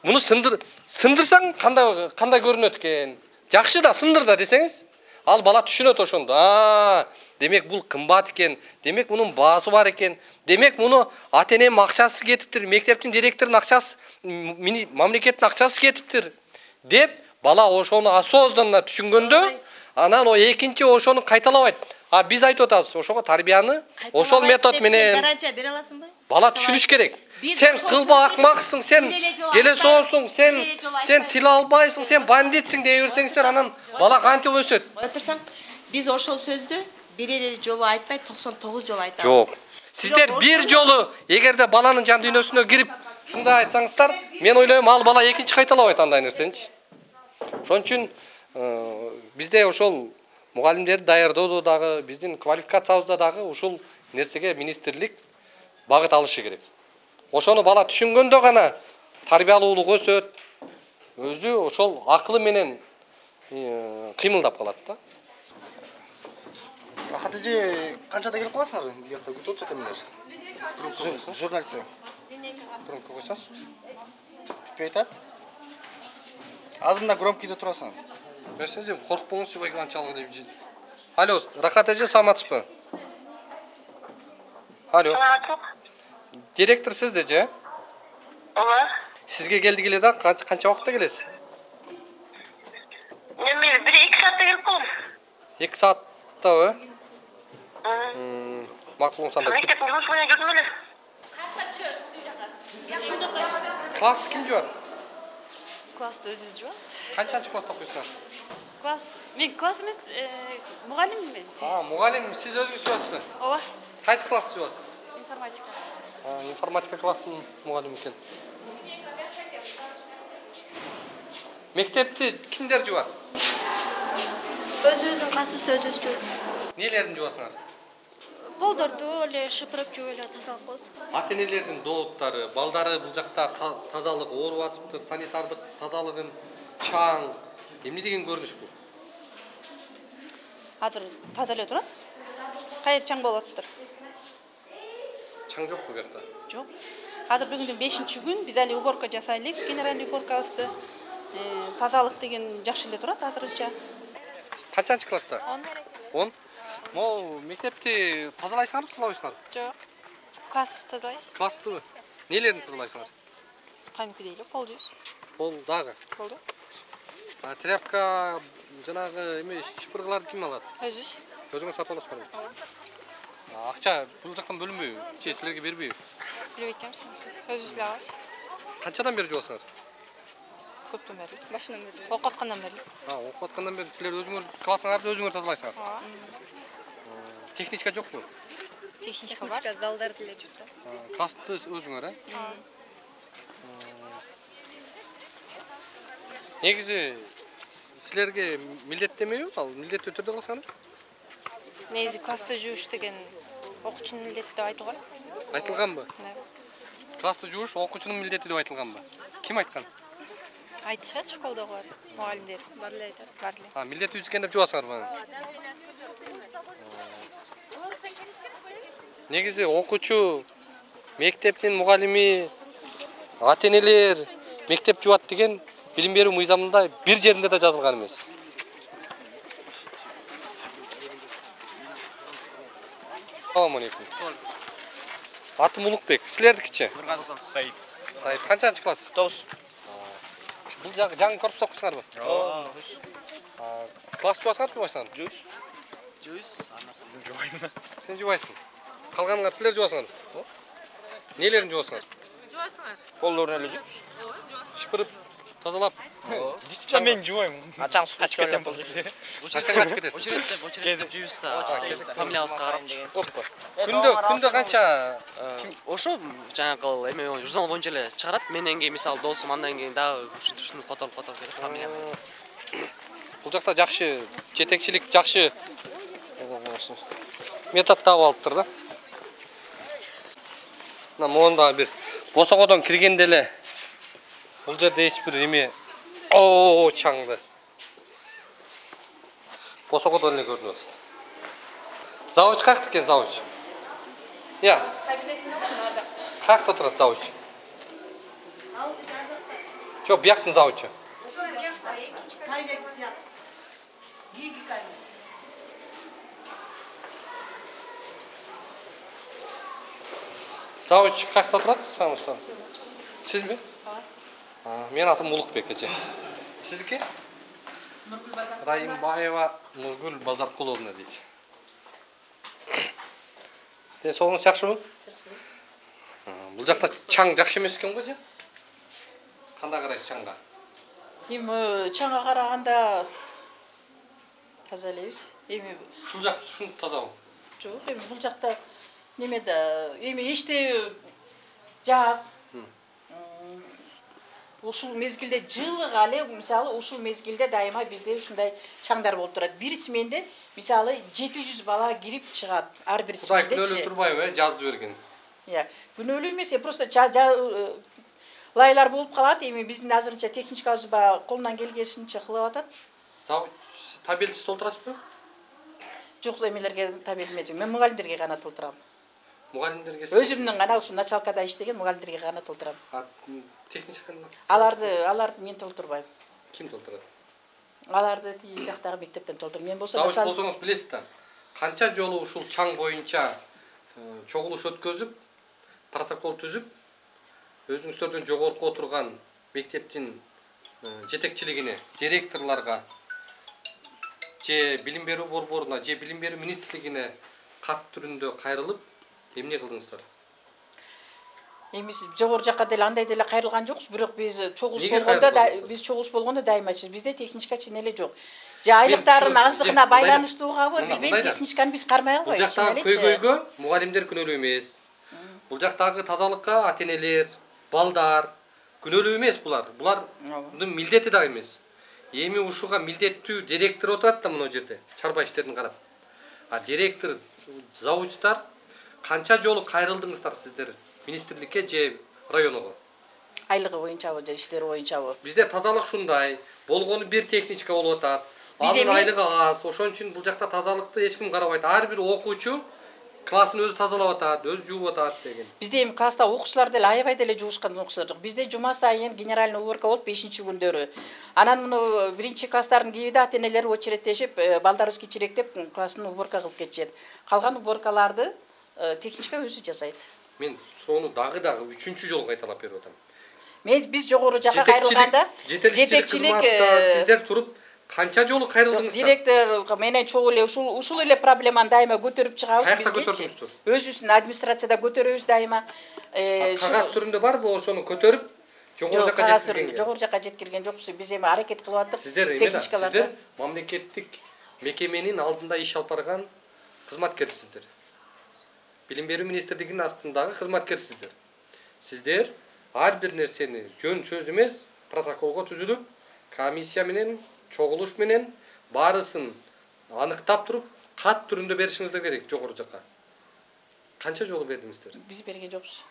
Speaker 1: Муну сындырсаң кандай көрүнөт экен? Жакшы да сындыр да десеңиз, ал бала түшүнөт ошондо. Демек бул кымбат экен. Демек мунун баасы бар экен. Демек муну ата-энем акчасы кетиптир, мектептин директорунун акчасы, мамлекеттин акчасы кетиптир деп бала ошону осознанно түшүнгөндө, анан экинчи ошону кайталабайт. Биз айтып атабыз, ошого тарбияны ошол метод менен
Speaker 5: гарантия бере аласыңбы?
Speaker 1: Бала түшүнүш керек. Сен кылба акмаксың, сен келесоосуң, сен тил албайсың, сен бандитсиң дей берсеңиздер, анан бала кантип өсөт?
Speaker 5: Отурсаң, биз ошол сөздү бир эле жолу айтпай 99 жолу айтабыз.
Speaker 1: Жок. Сиздер бир жолу эгерде баланын жан дүйнөсүнө кирип ушундай айтсаңыздар, мен ойлойм ал бала экинчи кайталабайт андай нерсеничи. Ошон үчүн бизде ошол мугалимдерди даярдоодо дагы, биздин квалификациябызда дагы ушул нерсеге министрлик багыт алышы керек. Ошону бала түшүнгөндө гана тарбиялуулук өсөт, өзү ошол акылы менен кыймылдап калат да.
Speaker 11: Рахат эже канчада келип каласыңар? Биякта күтүп отчу атамдер. Журналист.
Speaker 1: Громко койсоңуз.
Speaker 11: Бүтпөй атат. Азыр мына громкийде турасың.
Speaker 1: Сиз коркпоңузчу байкаланчалык деп. Алло, Рахат эже саламатсызбы? Алло. Директор сиз де же?
Speaker 20: Ооба.
Speaker 1: Сизге келдик эле да, канча убакытта келесиз?
Speaker 20: Мен 1-2 саатта келип калам.
Speaker 1: 2 сааттабы? Макулуң санда.
Speaker 20: Мектептин жумуш менен жүрдүм эле.
Speaker 1: Классты ким жуат?
Speaker 19: Классты өзүбүз жуабыз.
Speaker 1: Канчанчы класста окуйсуңар?
Speaker 19: Мен класс эмес, мугалиммин.
Speaker 1: Мугалим, сиз өзүңүз жуасызбы?
Speaker 19: Ооба.
Speaker 1: Кайсы классты жуасыз?
Speaker 19: Информатика.
Speaker 1: Информатика классынын мугалими экен. Мектепти кимдер жуат?
Speaker 6: Өзүбүздүн классыбызды өзүбүз жуубуз.
Speaker 1: Нелерин жуасыңар?
Speaker 6: Полдорду эле шыпырып жууп эле тазалап коебуз.
Speaker 1: Ата-энелердин дооттары, балдары бул жакта тазалык ооруп атыптыр, санитардык тазалыгын, чаң, эмне деген көрүнүш бул?
Speaker 17: Азыр таза эле турат. Кайер чаң болуп атыптыр?
Speaker 1: Чаң жокпу бuyakta?
Speaker 17: Жок. Азыр бүгүндүн 5-күн биз али уборка жасайлык, генеральный уборкабызды. Тазалык деген жакшы эле турат азырынча.
Speaker 1: Канчанчы класста? 10. Могу мектепти тазалайсыңарбы, тазалабайсыңарбы?
Speaker 19: Жок. Класс тазалайбыз.
Speaker 1: Класстыбы? Нелерин тазалайсыңар?
Speaker 19: Кантип эле пол жуйбуз.
Speaker 1: Пол дагы.
Speaker 19: Болду.
Speaker 1: Тряпка жанагы эме шыпыргыларды ким алат?
Speaker 19: Өзүбүз.
Speaker 1: Өзүңөр сатып аласыңарбы? Акча бул жактан бөлүнбөйбү? Же силерге бербейби?
Speaker 19: Билбей экенбиз. Өзүбүз эле алабыз.
Speaker 1: Канчадан бери жуасыңар?
Speaker 19: Көптөн бери. Башынан бери. Окуп аткандан бери.
Speaker 1: Окуп аткандан бери силер өзүңөр классыңарды өзүңөр тазалайсыңар?
Speaker 19: Ооба.
Speaker 1: Техничка жокпу?
Speaker 19: Техничка бар. Залдарды эле жууп.
Speaker 1: Классты өзүңөр, Негизи силерге милдеттемеби? Ал милдеттүү түрдө кылсаңар?
Speaker 19: Негизи классты жууш деген окуучунун милдети деп айтылган.
Speaker 1: Айтылганбы? Классты жууш окуучунун милдети деп айтылганбы? Ким айткан?
Speaker 19: Айтышат школдогулар, мугалимдер. Бар эле айтат. Бар эле.
Speaker 1: Милдети үзгөн деп жуасыңарбы? Негизи окуучу, мектептин мугалими, ата-энелер мектеп жуат деген билим берүү мыйзамында бир жеринде да жазылган эмес. Assalamu alaikum. Атым Улукбек. Силердикичи?
Speaker 9: Саид.
Speaker 1: Саид. Канчанчы класс?
Speaker 9: 9.
Speaker 1: Бул жаңы корпуста окуйсуңарбы?
Speaker 9: Ооба.
Speaker 1: Класс жуасыңарбы, жубайсыңарбы?
Speaker 9: Жуйбуз. Жуйбуз. Анасынан жубайм.
Speaker 1: Сен жубайсың. Калганыңар силер жуасыңар. Нелерин жуасыңар?
Speaker 19: Жуасыңар.
Speaker 9: Колдорун эле жуйбуз.
Speaker 1: Шыпырып, тазалап.
Speaker 9: Лично мен жубайм. Ачаң суу качып кетем болчу.
Speaker 1: Качан качып кетесиң?
Speaker 9: Очередте жуйбуз да. Фамилиябызга карап деген.
Speaker 1: Оппа. Күндө канча
Speaker 21: Ошо жаңакы эме журнал боюнча эле чыгарат. Менден кийин мисалы досум, андан кийин дагы ушинтип которуп берет фамилия.
Speaker 1: Бул жакта жакшы жетекчилик, жакшы метод таап алыптыр да. Мына монда бир босогодон киргенде эле бул жерде эч бир эме чаңды. Босогодон эле көрүнүп атат. Завуч каяқта экен, завуч? Я. Каяқта турат завуч? Жок, бияктын завучу. Завуч каяқта турат? Самырсан. Сизби? Мен атым Улукбек эже. Сиздики? Райымбаева Нургүл Базаркуловна дейт. Денсаулыгыңыз жакшыбы? Бул жакта чаң жакшы эмес экен го же? Кандай карайсыз чаңга?
Speaker 17: Эми чаңга караганда таза элебиз. Эми
Speaker 1: ушул жак ушунтип тазабы?
Speaker 17: Жок, эми бул жакта немеде эми иште жаз. ушул мезгилде жылыга эле мисалы ушул мезгилде дайыма бизде ушундай чаңдар болуп турат. Бир сменде мисалы 700 бала кирип чыгат. Ар бир
Speaker 1: Кудай
Speaker 17: смендечи.
Speaker 1: күнөөлүү турбайбы, жазды берген.
Speaker 17: Күнөөлүү эмес, просто лайлар болуп калат. Эми биздин азырынча техникабыз колунан келгенинче кылып атат.
Speaker 1: Табелсиз толтурасызбы?
Speaker 17: Жок, эмелерге табел эметпейм. Мен мугалимдерге гана толтурам.
Speaker 1: Мугалимдерге?
Speaker 17: Өзүмдүн гана ушу началкада иштеген мугалимдерге гана толтурам.
Speaker 1: Технический?
Speaker 17: Аларды мен толтурбайм.
Speaker 1: Ким толтурат?
Speaker 17: Аларды тиги жактагы мектептен толтурам. Мен болсо
Speaker 1: Завуч болсоңуз билесиз да. Канча жолу ушул чаң боюнча чогулуш өткөзүп, протокол түзүп, өзүңүздөрдүн жогорку отурган мектептин жетекчилигине, директорлорго, же билим берүү борборуна, же билим берүү министрлигине кат түрүндө кайрылып, эмне кылдыңыздар?
Speaker 17: Эми жогору жакка деле андай деле кайрылган жокпуз, бирок биз чогулуш болгондо дайымачыбыз. Бизде техничка чын эле жок. Же айлыктардын аздыгына байланыштуугабы, билбейм, техничканы биз кармай албайбыз.
Speaker 1: Бул жактагы көйгөйгө мугалимдер күнөөлүү эмес. Бул жактагы тазалыкка ата-энелер, балдар күнөөлүү эмес булар. Булардын милдети да эмес. Эми ушуга милдеттүү директор отурат да мына жерде, чарба иштерин карап. А директор, завучтар канча жолу кайрылдыңыздар сиздер министрликке же районго?
Speaker 17: Айлыгы боюнчабы же иштери боюнчабы?
Speaker 1: Бизде тазалык ушундай, болгону бир техничка болуп атат. Анын айлыгы аз, ошон үчүн бул жакта тазалыкты эч ким карабайт. Ар бир окуучу классын өзү тазалап атат, өзү жууп атат деген.
Speaker 17: Бизде эми класста окуучулар деле аябай деле жуушкан окуучулар жок. Бизде жума сайын генеральный уборка болот 5-күндөрү. Анан муну 1-класстардын кийиде ата-энелер очередтешип, балдарыбыз кичиректеп классын уборка кылып кетишет. Калган уборкаларды техничка өзү жасайт.
Speaker 1: Мен соону дагы 3-чү жолу кайталап берип атам.
Speaker 17: Биз жогору жакка кайрылганда жетекчилик
Speaker 1: сиздер туруп канча жолу кайрылдыңыздар?
Speaker 17: Директор менен чогуу эле ушул эле проблеманы дайыма көтөрүп чыгабыз
Speaker 1: бизге.
Speaker 17: Өзүбүздүн администрацияда көтөрөбүз дайыма.
Speaker 1: Кагаз түрүндө барбы ошону көтөрүп жогору жакка жеткирген?
Speaker 17: Жогору жакка жеткирген жокпуз. Биз эми аракет кылып аттык.
Speaker 1: Сиздер мамлекеттик мекеменин алдында иш алып барган кызматкерсиздер. Билим берүү министрлигинин астындагы кызматкерсиздер. Сиздер ар бир нерсени жөн сөз эмес, протоколго түзүлүп, комиссия менен, чогулуш менен баарысын аныктап туруп, кат түрүндө беришиңиздер керек жогору жакка. Канча жолу бердиңиздер?
Speaker 17: Биз берген жокпуз.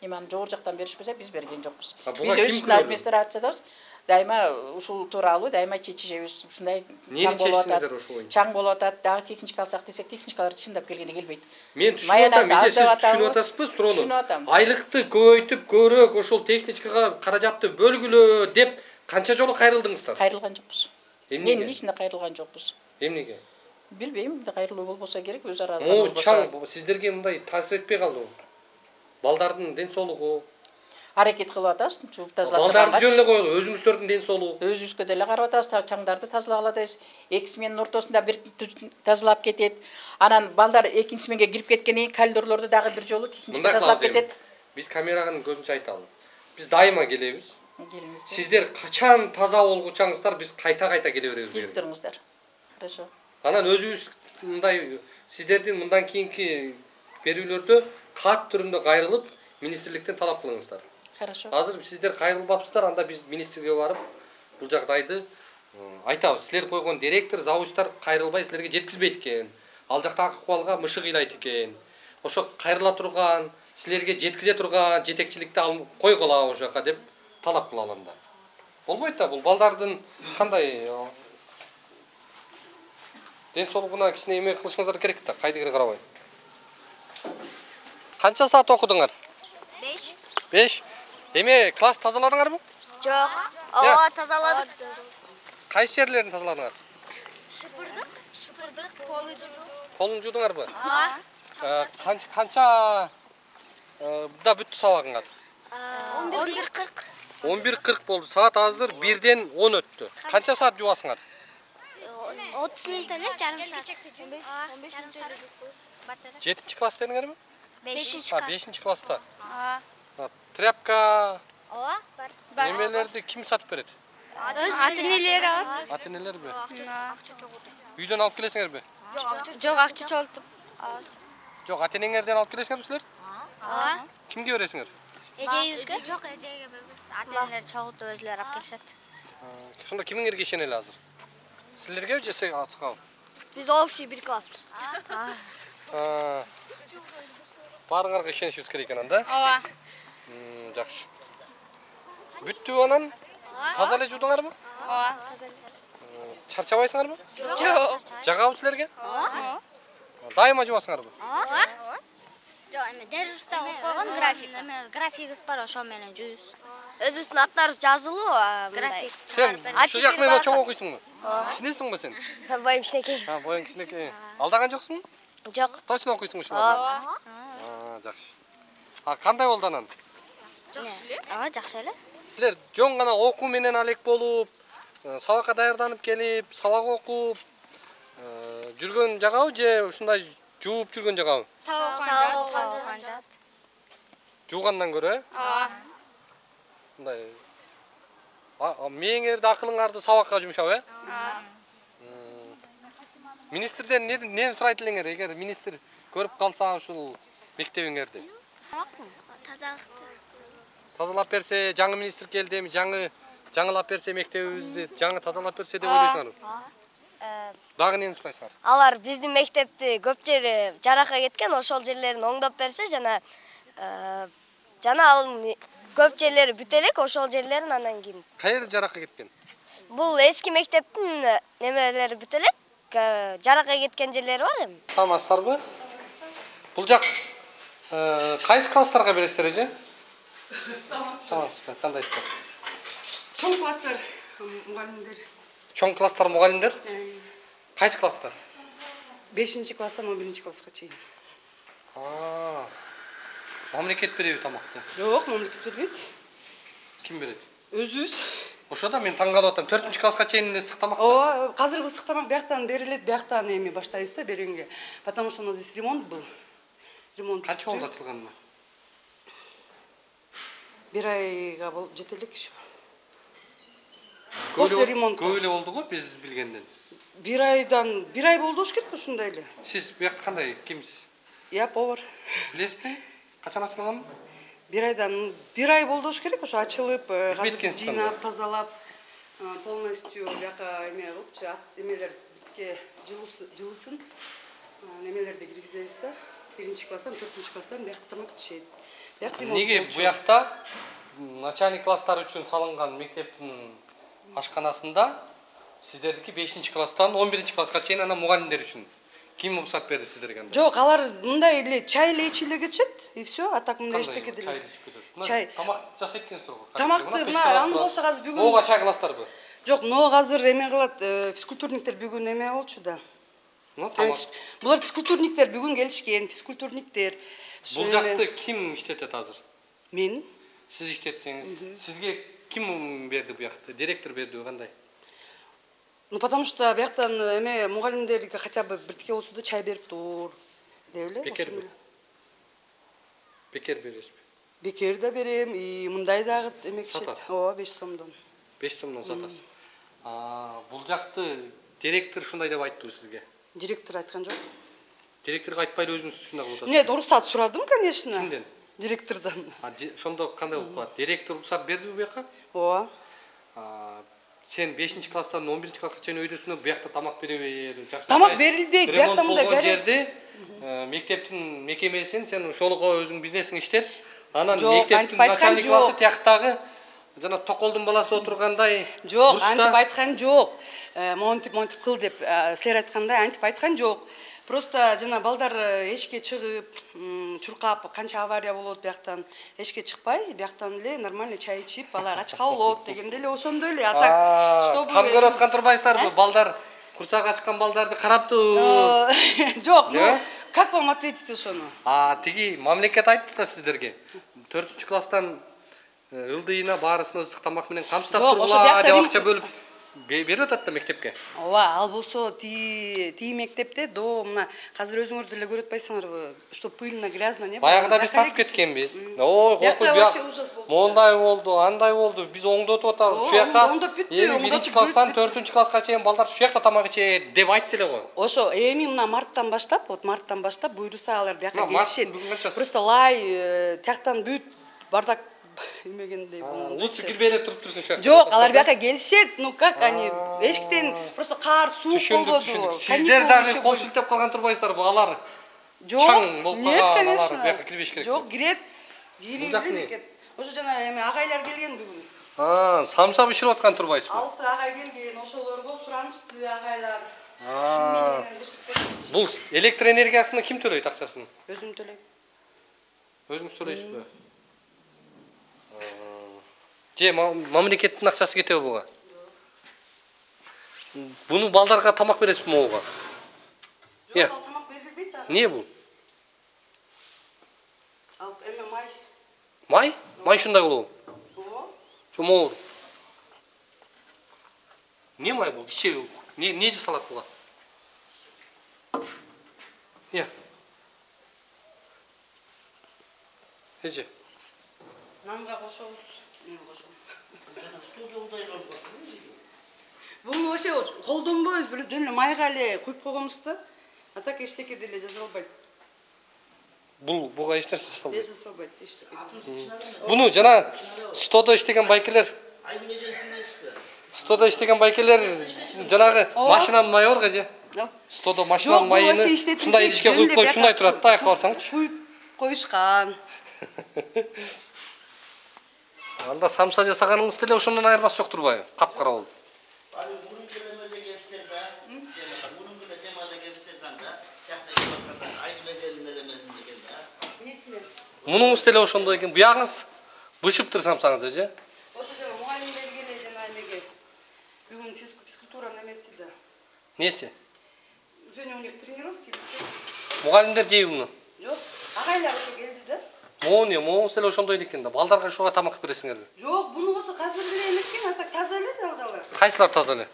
Speaker 17: Эми аны жогору жактан беришпесе, биз берген жокпуз.
Speaker 1: Биз
Speaker 17: өзүбүздүн администрациядабыз. Дайыма ушул тууралуу дайыма чечишебиз. Ушундай чаң болуп атат. Чаң болуп атат. Дагы техничка алсак десек, техничкалар чындап келгенде келбейт.
Speaker 1: Мен түшүнүп атам, эже сиз түшүнүп атасызбы суроону? Айлыкты көбөйтүп, көбүрөөк ошол техничкага каражатты бөлгүлө деп канча жолу кайрылдыңыздар?
Speaker 17: Кайрылган жокпуз. Мен лично кайрылган жокпуз.
Speaker 1: Эмнеге?
Speaker 17: Билбейм, кайрылуу болбосо керек, өз арада
Speaker 1: болбосо. Чаң сиздерге мындай таасир этпей калдыбы? Балдардын ден соолугу
Speaker 17: аракет кылып атабыз, жууп тазалап
Speaker 1: турганбыз. Балдар жөн эле коелу, өзүңүздөрдүн ден соолугу.
Speaker 17: Өзүбүзгө деле карап атабыз, чаңдарды тазалап алабыз. 2 сменин ортосунда бир тазалап кетет. Анан балдар 2 сменге кирип кеткенден кийин коридорлорду дагы бир жолу техничка тазалап кетет.
Speaker 1: Биз камеранын көзүнчө айталы. Биз дайыма келебиз.
Speaker 17: Келиңиздер.
Speaker 1: Сиздер качан таза болгучаңыздар, биз кайта-кайта келе беребиз.
Speaker 17: Келип туруңуздар. Хорошо.
Speaker 1: Анан өзүбүз мындай сиздердин мындан кийинки берүүлөрдө кат түрүндө кайрылып, министрликтен талап кылыңыздар.
Speaker 17: Хорошо.
Speaker 1: Азыр сиздер кайрылбапсыздар, анда биз министрге барып бул жагдайды айтабыз. Силер койгон директор, завучтар кайрылбай силерге жеткизбейт экен. Ал жактагы акыбалга мышык ыйлайт экен. Ошо кайрыла турган, силерге жеткизе турган жетекчиликти алып койгула ошол жака деп талап кылалам да. Болбойт да, бул балдардын кандай ден соолугуна кичине эме кылышыңыздар керек да, кайдыгер карабай. Канча саат окудуңар?
Speaker 6: 5.
Speaker 1: 5. Эме класс тазаладыңарбы?
Speaker 6: Жок. Ооба, тазаладык.
Speaker 1: Кайсы жерлерин тазаладыңар?
Speaker 6: Шыпырдык, колун жуудук.
Speaker 1: Колун жуудуңарбы?
Speaker 6: Ооба.
Speaker 1: Канча да бүттү сабагыңар?
Speaker 6: 11:40.
Speaker 1: 11:40 болду. Саат азыр 1-ден 10 өттү. Канча саат жуасыңар?
Speaker 6: 30 мүнөт эле, жарым саат. 15 мүнөт эле жууп.
Speaker 1: 7-класс дедиңерби?
Speaker 6: 5-класс.
Speaker 1: 5-класста.
Speaker 6: Ооба.
Speaker 1: Тряпка.
Speaker 6: Ооба, бар.
Speaker 1: Немелерди ким сатып берет?
Speaker 6: Ата-энелер алат.
Speaker 1: Ата-энелерби?
Speaker 6: Акча жок.
Speaker 1: Үйдөн алып келесиңерби?
Speaker 6: Жок, акча чогултуп алабыз.
Speaker 1: Жок, ата-энеңерден алып келесиңерби силер?
Speaker 6: Ооба.
Speaker 1: Кимге бересиңер?
Speaker 6: Эжейибизге? Жок, эжейге бербейбиз. Ата-энелер чогултуп өзүлөрү алып келишет.
Speaker 1: Ошондо кимиңерге ишенели азыр? Силерге же сен ачыкабы?
Speaker 6: Биз общий бир класспыз.
Speaker 1: Баарыңарга ишенишибиз керек экен анда.
Speaker 6: Ооба.
Speaker 1: Жакшы. Бүттүбү анан? Таза эле жуудуңарбы?
Speaker 6: Ооба, таза эле.
Speaker 1: Чарчабайсыңарбы?
Speaker 6: Жок.
Speaker 1: Жагабы силерге?
Speaker 6: Ооба.
Speaker 1: Дайыма жубасыңарбы?
Speaker 6: Ооба. Жок, эми дежурство коюп койгон график. Графигибиз бар, ошо менен жүйүбүз. Өзүбүздүн аттарыбыз жазылуу, мындай.
Speaker 1: Сен şu жак менен чоң окуйсуңбу? Кичинесиңби сен?
Speaker 6: Боюм кичинекей.
Speaker 1: Боюң кичинекей. Алдаган жоксуңбу?
Speaker 6: Жок.
Speaker 1: Точно окуйсуң ушуну? Жакшы. Кандай болду анан?
Speaker 6: Жакшы эле. Жакшы эле.
Speaker 1: Силер жөн гана окуу менен алек болуп, сабакка даярданып келип, сабак окуп жүргөн жагабы же ушундай жууп жүргөн жагабы?
Speaker 6: Сабак окуган жагат.
Speaker 1: Жуугандан көрө?
Speaker 6: Ооба.
Speaker 1: Мындай мээңерди, акылыңарды сабакка жумшап, Министрден нени сурайт элеңер, эгер министр көрүп калса ушул мектебиңерди? Тазалап берсе, жаңы министр келди, эми жаңылап берсе мектебибизди, жаңы тазалап берсе деп ойлойсуңарбы? Дагы нени сурайсыңар?
Speaker 8: Алар биздин мектепти көп жери жаракка кеткен, ошол жерлерин оңдоп берсе жана ал көп жерлери бүтө элек, ошол жерлерин анан кийин.
Speaker 1: Кайер жаракка кеткен?
Speaker 8: Бул эски мектептин немелери бүтө элек, жаракка кеткен жерлери бар эми.
Speaker 1: Саламатсыздарбы? Бул жак кайсы класстарга бересиздер же? Саламатсызбы, кандайсыздар?
Speaker 22: Чоң класстар мугалимдер.
Speaker 1: Чоң класстар мугалимдер? Кайсы класстар?
Speaker 22: 5-класстан 11 класска чейин.
Speaker 1: Мамлекет береби тамакты?
Speaker 22: Жок, мамлекет бербейт.
Speaker 1: Ким берет?
Speaker 22: Өзүбүз.
Speaker 1: Ошода мен таң калып атам. 4-класска чейин ысык тамак.
Speaker 22: Ооба, азыркы ысык тамак бияктан берилет, бияктан эми баштайбыз да бергенге. Потому что у нас здесь ремонт был. Ремонт.
Speaker 1: Канча болду ачылганына?
Speaker 22: Бир айга жете элек еще. После ремонта.
Speaker 1: Көп эле болду го биз билгенден.
Speaker 22: Бир ай болду керек ушундай эле.
Speaker 1: Сиз биякта кандай, кимсиз?
Speaker 22: Я повар.
Speaker 1: Билесизби? Качан ачылган?
Speaker 22: Бир ай болду керек, ошо ачылып, газды жыйнап, тазалап, полностью бияка эме кылыпчы, эмелер битке жылысын, немелерди киргизебиз да. 1-класстан 4-класстан биякта тамак ишейт.
Speaker 1: Неге буякта начальник класстар үчүн салынган мектептин ашканасында сиздердики 5-класстан 11-класска чейин анан мугалимдер үчүн ким уруксат берди сиздерге?
Speaker 22: Жок, алар мындай эле чай эле ичип эле кетишет, и все, а так мындай эчтеке деле.
Speaker 1: Чай. Тамак жасайт экенсиздер го.
Speaker 22: Тамакты мына аны болсо азыр бүгүн.
Speaker 1: Ого чай кыласыздарбы?
Speaker 22: Жок, но азыр эме кылат, физкультурниктер бүгүн эме болчу да. Булар физкультурниктер бүгүн келишкен, физкультурниктер.
Speaker 1: Бул жакты ким иштетет азыр?
Speaker 22: Мен.
Speaker 1: Сиз иштетсеңиз, сизге ким берди бу жакты? Директор бердиби, кандай?
Speaker 22: Ну потому что бияктан эме мугалимдерге хотя бы биртике болсо да чай берип тур деп эле.
Speaker 1: Бекерби? Бекер бересизби?
Speaker 22: Бекер да берем, и мындай дагы эме кишет. Ооба, 5 сомдон.
Speaker 1: 5 сомдон сатасыз. Бул жакты директор ушундай деп айтты сизге?
Speaker 22: Директор айткан жок.
Speaker 1: Директорго айтпайды өзүңүз ушундай кылып атасыз?
Speaker 22: Нет, уруксат сурадым, конечно.
Speaker 1: Кимден?
Speaker 22: Директордон.
Speaker 1: Ошондо кандай болуп калат? Директор уруксат бердиби буяка?
Speaker 22: Ооба.
Speaker 1: Сен 5-класстан 11-класска чейин өйдөсүнө буякта тамак беребей.
Speaker 22: Тамак берилбейт, буякта мындай
Speaker 1: болгон жерди мектептин мекемесин сен ошолго өзүң бизнесиң иштет. Анан мектептин начальник классы тияктагы жана токолдун баласы отургандай.
Speaker 22: Жок, антип айткан жок. Монтип кыл деп силер айткандай антип айткан жок. Просто жана балдар эшикке чыгып, чуркап, канча авария болот бияктан, эшикке чыкпай, бияктан эле нормальный чай ичип, балар ачка болот дегенде эле ошондой эле. А так, чтобы
Speaker 1: кам көрүп аткан турбайсыздарбы? Балдар курсак ачкан балдарды караптуу.
Speaker 22: Жок, ну как вам ответить ошону?
Speaker 1: Тиги мамлекет айтты да сиздерге. 4-класстан ылдыйына баарысына ысык тамак менен камсыздап тургула деп акча бөлүп берип атат да мектепке.
Speaker 22: Ооба, ал болсо тии мектепте до мына азыр өзүңөр деле көрүп атпайсыңарбы, что пыльно, грязно не?
Speaker 1: Баягыда биз тартып кеткенбиз. Ой, коркуп, мондай болду, андай болду. Биз оңдотуп атабыз. Ушул жакта 1-класстан 4-класска чейин балдар ушул жакта тамак ичет деп айтты эле го.
Speaker 22: Ошо эми мына марттан баштап, буйруса алар бияка келишет. Просто лай тияктан бүт бардак эмегендей.
Speaker 1: Лучше кирбей эле туруп турсун шарт.
Speaker 22: Жок, алар бияка келишет, ну как они эшиктен просто кар, суук болбоду.
Speaker 1: Сиздер дагы кол шилтеп калган турбайсыздарбы? Алар чаң болуп калган, алар бияка кирбеш керек.
Speaker 22: Жок, кирет. Кирилди бекет. Ошо жана эме агайлар келген бүгүн.
Speaker 1: Самса бышырып аткан турбайсызбы?
Speaker 22: 6 агай келген, ошолорго суранышты агайлар.
Speaker 1: Бул электр энергиясыны ким төлөйт акчасын?
Speaker 22: Өзүм төлөйм.
Speaker 1: Өзүңүз төлөйсүзбү? Же мамлекеттин акчасы кетеби буга? Буну балдарга тамак бересизби могуга?
Speaker 22: Жок, тамак берилбейт да.
Speaker 1: Эмне бул?
Speaker 22: Ал эме май.
Speaker 1: Май? Май ушундай болобу? Чомор. Не май бул? Ичеби? Не жасалат буга? Эже.
Speaker 22: Нанга кошобуз. Буну ошо колдонбойбуз, жөн эле майга эле куюп койгонбуз да. А так эчтеке деле жасала албайт.
Speaker 1: Буга эч нерсе жасалбайт.
Speaker 22: Жасала албайт, эчтеке.
Speaker 1: Буну жана стодо иштеген байкелер. Стодо иштеген байкелер жанагы машинанын майы бар же. Стодо машинанын майын ушундай идишке куюп коюп ушундай турат да, аяка барсаңчы.
Speaker 22: Куюп коюшкан.
Speaker 1: Анда самса жасаганыңыз деле ошондон айырмасы жок турбайбы? Капкара болду. Мунуңуз деле ошондой экен. Буягыңыз бышыптыр самсаңыз же?
Speaker 22: Ошо жана мугалимдерге эле жана эмеге бүгүн физкультура немеси да.
Speaker 1: Неси?
Speaker 22: Сегодня у них тренировки.
Speaker 1: Мугалимдер жейби муну?
Speaker 22: Жок, агайлар ошо келди да.
Speaker 1: Моңуңуз деле ошондой экен да. Балдарга ошого тамак бересиңерби?
Speaker 22: Жок, буну болсо азыр эле эметкен, ата таза эле далдар.
Speaker 1: Кайсылар таза эле?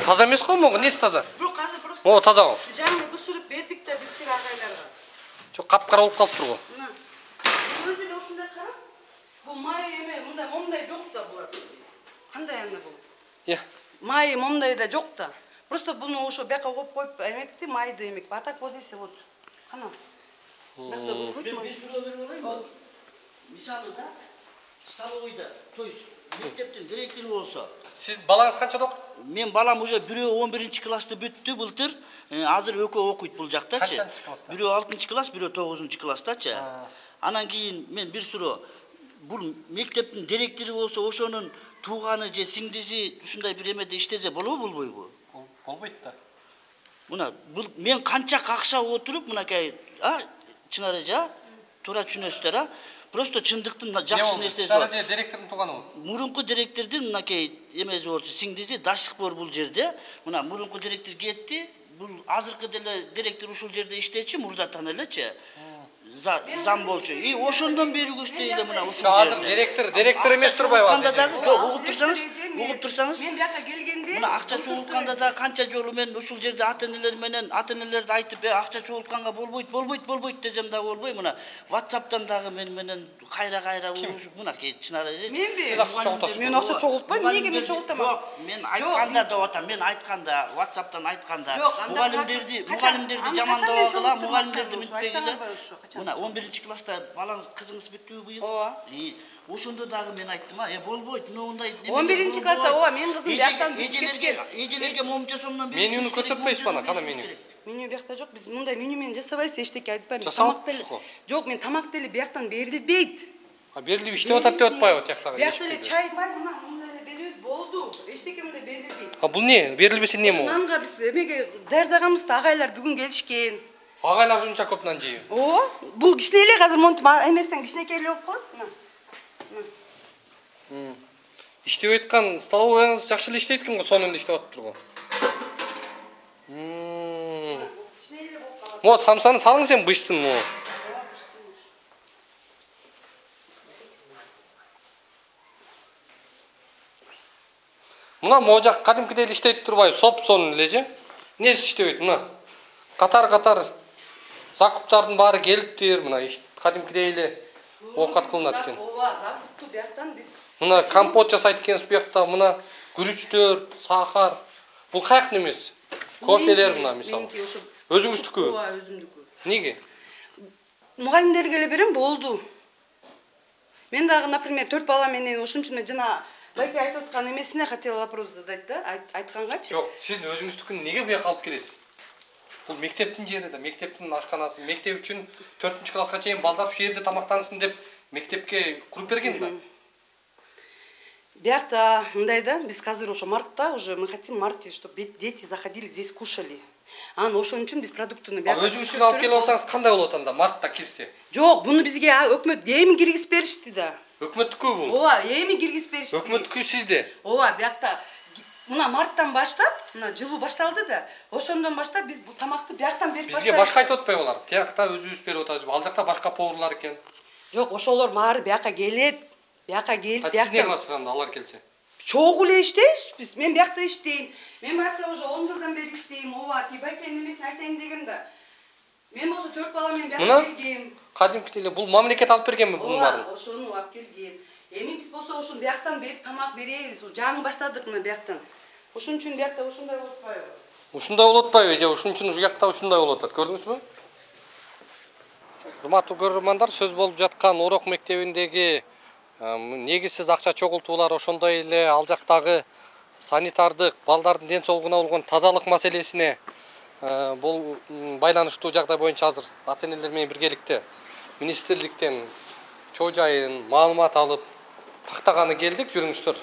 Speaker 1: Таза эмес го могу, несі таза?
Speaker 22: Бирок азыр просто.
Speaker 1: О, таза го.
Speaker 22: Жаңы бышырып бердик да бир сир агайларга.
Speaker 1: Жок, капкара болуп калыптыр го.
Speaker 22: Мына. Өзү эле ушундай кара. Бул май эме, мындай жок да булар. Кандай анда бул? Май мондай да жок да. Просто буну ошо бияка коюп эмекти, майды эмек. А так вот здесь вот. Кана.
Speaker 18: Мен бир суроо берип алайынбы? Мисалы да, столовойда, то есть мектептин директору болсо.
Speaker 1: Сиз балаңыз канчада окуйт?
Speaker 18: Мен балам уже бирөө 11-классты бүттү былтыр. Азыр экөө окуйт бул жактачы. Бирөө 6-класс, бирөө 9-класстачы. Анан кийин мен бир суроо. Бул мектептин директору болсо ошонун тууганы же сиңдиси ушундай бир эмеде иштесе болобу, болбойбу?
Speaker 1: Болбойт да.
Speaker 18: Мына бул мен канча какшап отуруп мынакей, Чынар эже, туура түшүнөсүздөр, просто чындыктын жакшы нерсеси бар.
Speaker 1: Сара директордун тууганы.
Speaker 18: Мурунку директордун мынакей эмеси болчу, сиңдиси даштык бар бул жерде. Мына мурунку директор кетти. Бул азыркы деле директор ушул жерде иштечи, мурдатан элечи. Зам болчу. И ошондон бери көздөй эле мына ушул
Speaker 1: жерде. Директор эмес турбайбы?
Speaker 18: Анда дагы жок, угуп турсаңыз.
Speaker 22: Мен бияка келгенде
Speaker 18: мына акча чогултканда да канча жолу мен ушул жерде ата-энелерди айтып, акча чогултканга болбойт десем да болбой. Мына WhatsApp'тан дагы мен менен кайра мынакей Чынар эже.
Speaker 22: Менби? Мен акча чогултпайм. Эмнеге мен чогултаман?
Speaker 18: Жок, мен айтканда деп атам. Мен айтканда, WhatsApp'тан айтканда мугалимдерди жамандабагыла, мугалимдерди минтпегиле. Мына 11-класста балаңыз, кызыңыз бүттүбү быйыл?
Speaker 22: Ооба.
Speaker 18: Ошондо дагы мен айттым, болбойт, мындай
Speaker 22: 11-класста ооба, мен кызым бияктан
Speaker 18: эжелерге момун жасоомдон бери.
Speaker 1: Менюну көрсөтпөйсүз бана, кана меню?
Speaker 22: Меню биякта жок, биз мындай меню менен жасабайбыз, эчтеке айтпайм. Тамак деле. Жок, мен тамак деле бияктан берилбейт.
Speaker 1: Берилип иштеп атат деп атпайбы тияктагы?
Speaker 22: Биякта эле чай бар, мындай эле беребиз, болду. Эчтеке мындай берилбейт.
Speaker 1: Бул не? Берилбесе эмне могу?
Speaker 22: Нанга биз эмеге даярдаганбыз да, агайлар бүгүн келишкен.
Speaker 1: Агайлар ушунча көп нан жейби?
Speaker 22: Ооба, бул кичине эле азыр монтип эмесең кичинекей эле болуп калат.
Speaker 1: Иштеп айткан столовояңыз жакшы эле иштейт экен го, сонун эле иштеп атыптыр го. Мо самсаны салыңыз эми бышсын мо. Мына можак кадимкидей эле иштейт турбайбы, сонун эле же? Эмнеси иштебейт мына? Катар закуптардын баары келиптир, мына кадимкидей эле оокат кылынат экен.
Speaker 22: Ооба, закупту бияктан биз.
Speaker 1: Мына компот жасайт экенсиз буякта, мына күрүчтөр, сахар. Бул каяктын эмеси? Кофелер мына мисалы. Өзүңүздүкү?
Speaker 22: Ооба, өзүмдүкү.
Speaker 1: Неге?
Speaker 22: Мугалимдерге эле берем, болду. Мен дагы, например, 4 бала менен ошончун жана Байке айтып аткан эмесине хотела вопрос задать да, айткангачы.
Speaker 1: Жок, сиз өзүңүздүкүн неге буяка алып келесиз? Бул мектептин жери да, мектептин ашканасы, мектеп үчүн 4-класска чейин балдар ушул жерде тамактансын деп мектепке куруп берген да.
Speaker 22: Биякта мындай да, биз азыр ошо мартта уже мы хотим в марте, чтобы дети заходили здесь кушали. Анан ошон үчүн биз продуктуну биякта.
Speaker 1: Өзүңүз алып келип алсаңыз кандай болот анда мартта кирсе?
Speaker 22: Жок, буну бизге өкмөт эми киргизип беришти да.
Speaker 1: Өкмөттүкү бул?
Speaker 22: Ооба, эми киргизип беришти.
Speaker 1: Өкмөттүкү сизде?
Speaker 22: Ооба, биякта мына марттан баштап, мына жылуу башталды да. Ошондон баштап биз бул тамакты бияктан берип баштайбыз.
Speaker 1: Бизге башка айтып атпайбы алар? Тиякта өзүбүз берип атабыз. Ал жакта башка поварлар экен.
Speaker 22: Жок, ошолор баары бияка келет. Бияка келип,
Speaker 1: Сиз эмне кыласыз анда алар келсе?
Speaker 22: Чогуу эле иштейбиз биз. Мен биякта иштейм. Мен биякта уже 10 жылдан бери иштейм. Ооба, Байкенин эмесин айтайын дегем да. Мен болсо 4 бала менен биякта келгем.
Speaker 1: Кадимки эле бул мамлекет алып бергенби бунун баарын?
Speaker 22: Ооба, ошону алып келген. Эми биз болсо ошол бияктан берип тамак беребиз. Жаңы баштадык мына бияктан. Ошон үчүн биякта ушундай болуп атпайбы?
Speaker 1: Ушундай болуп атпайбы же ушун үчүн ушул ушундай болуп атат. Көрдүңүзбү? Урматтуу көрөрмандар, сөз болуп жаткан Орок мектебиндеги негизсиз акча чогултуулар, ошондой эле ал жактагы санитардык, балдардын ден соолугуна болгон тазалык маселесине бул байланыштуу жагдай боюнча азыр ата-энелер менен биргеликте министрликтен чоо жайын маалымат алып тактаганы келдик. Жүрүңүздөр.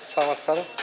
Speaker 1: Саламатсыздарбы?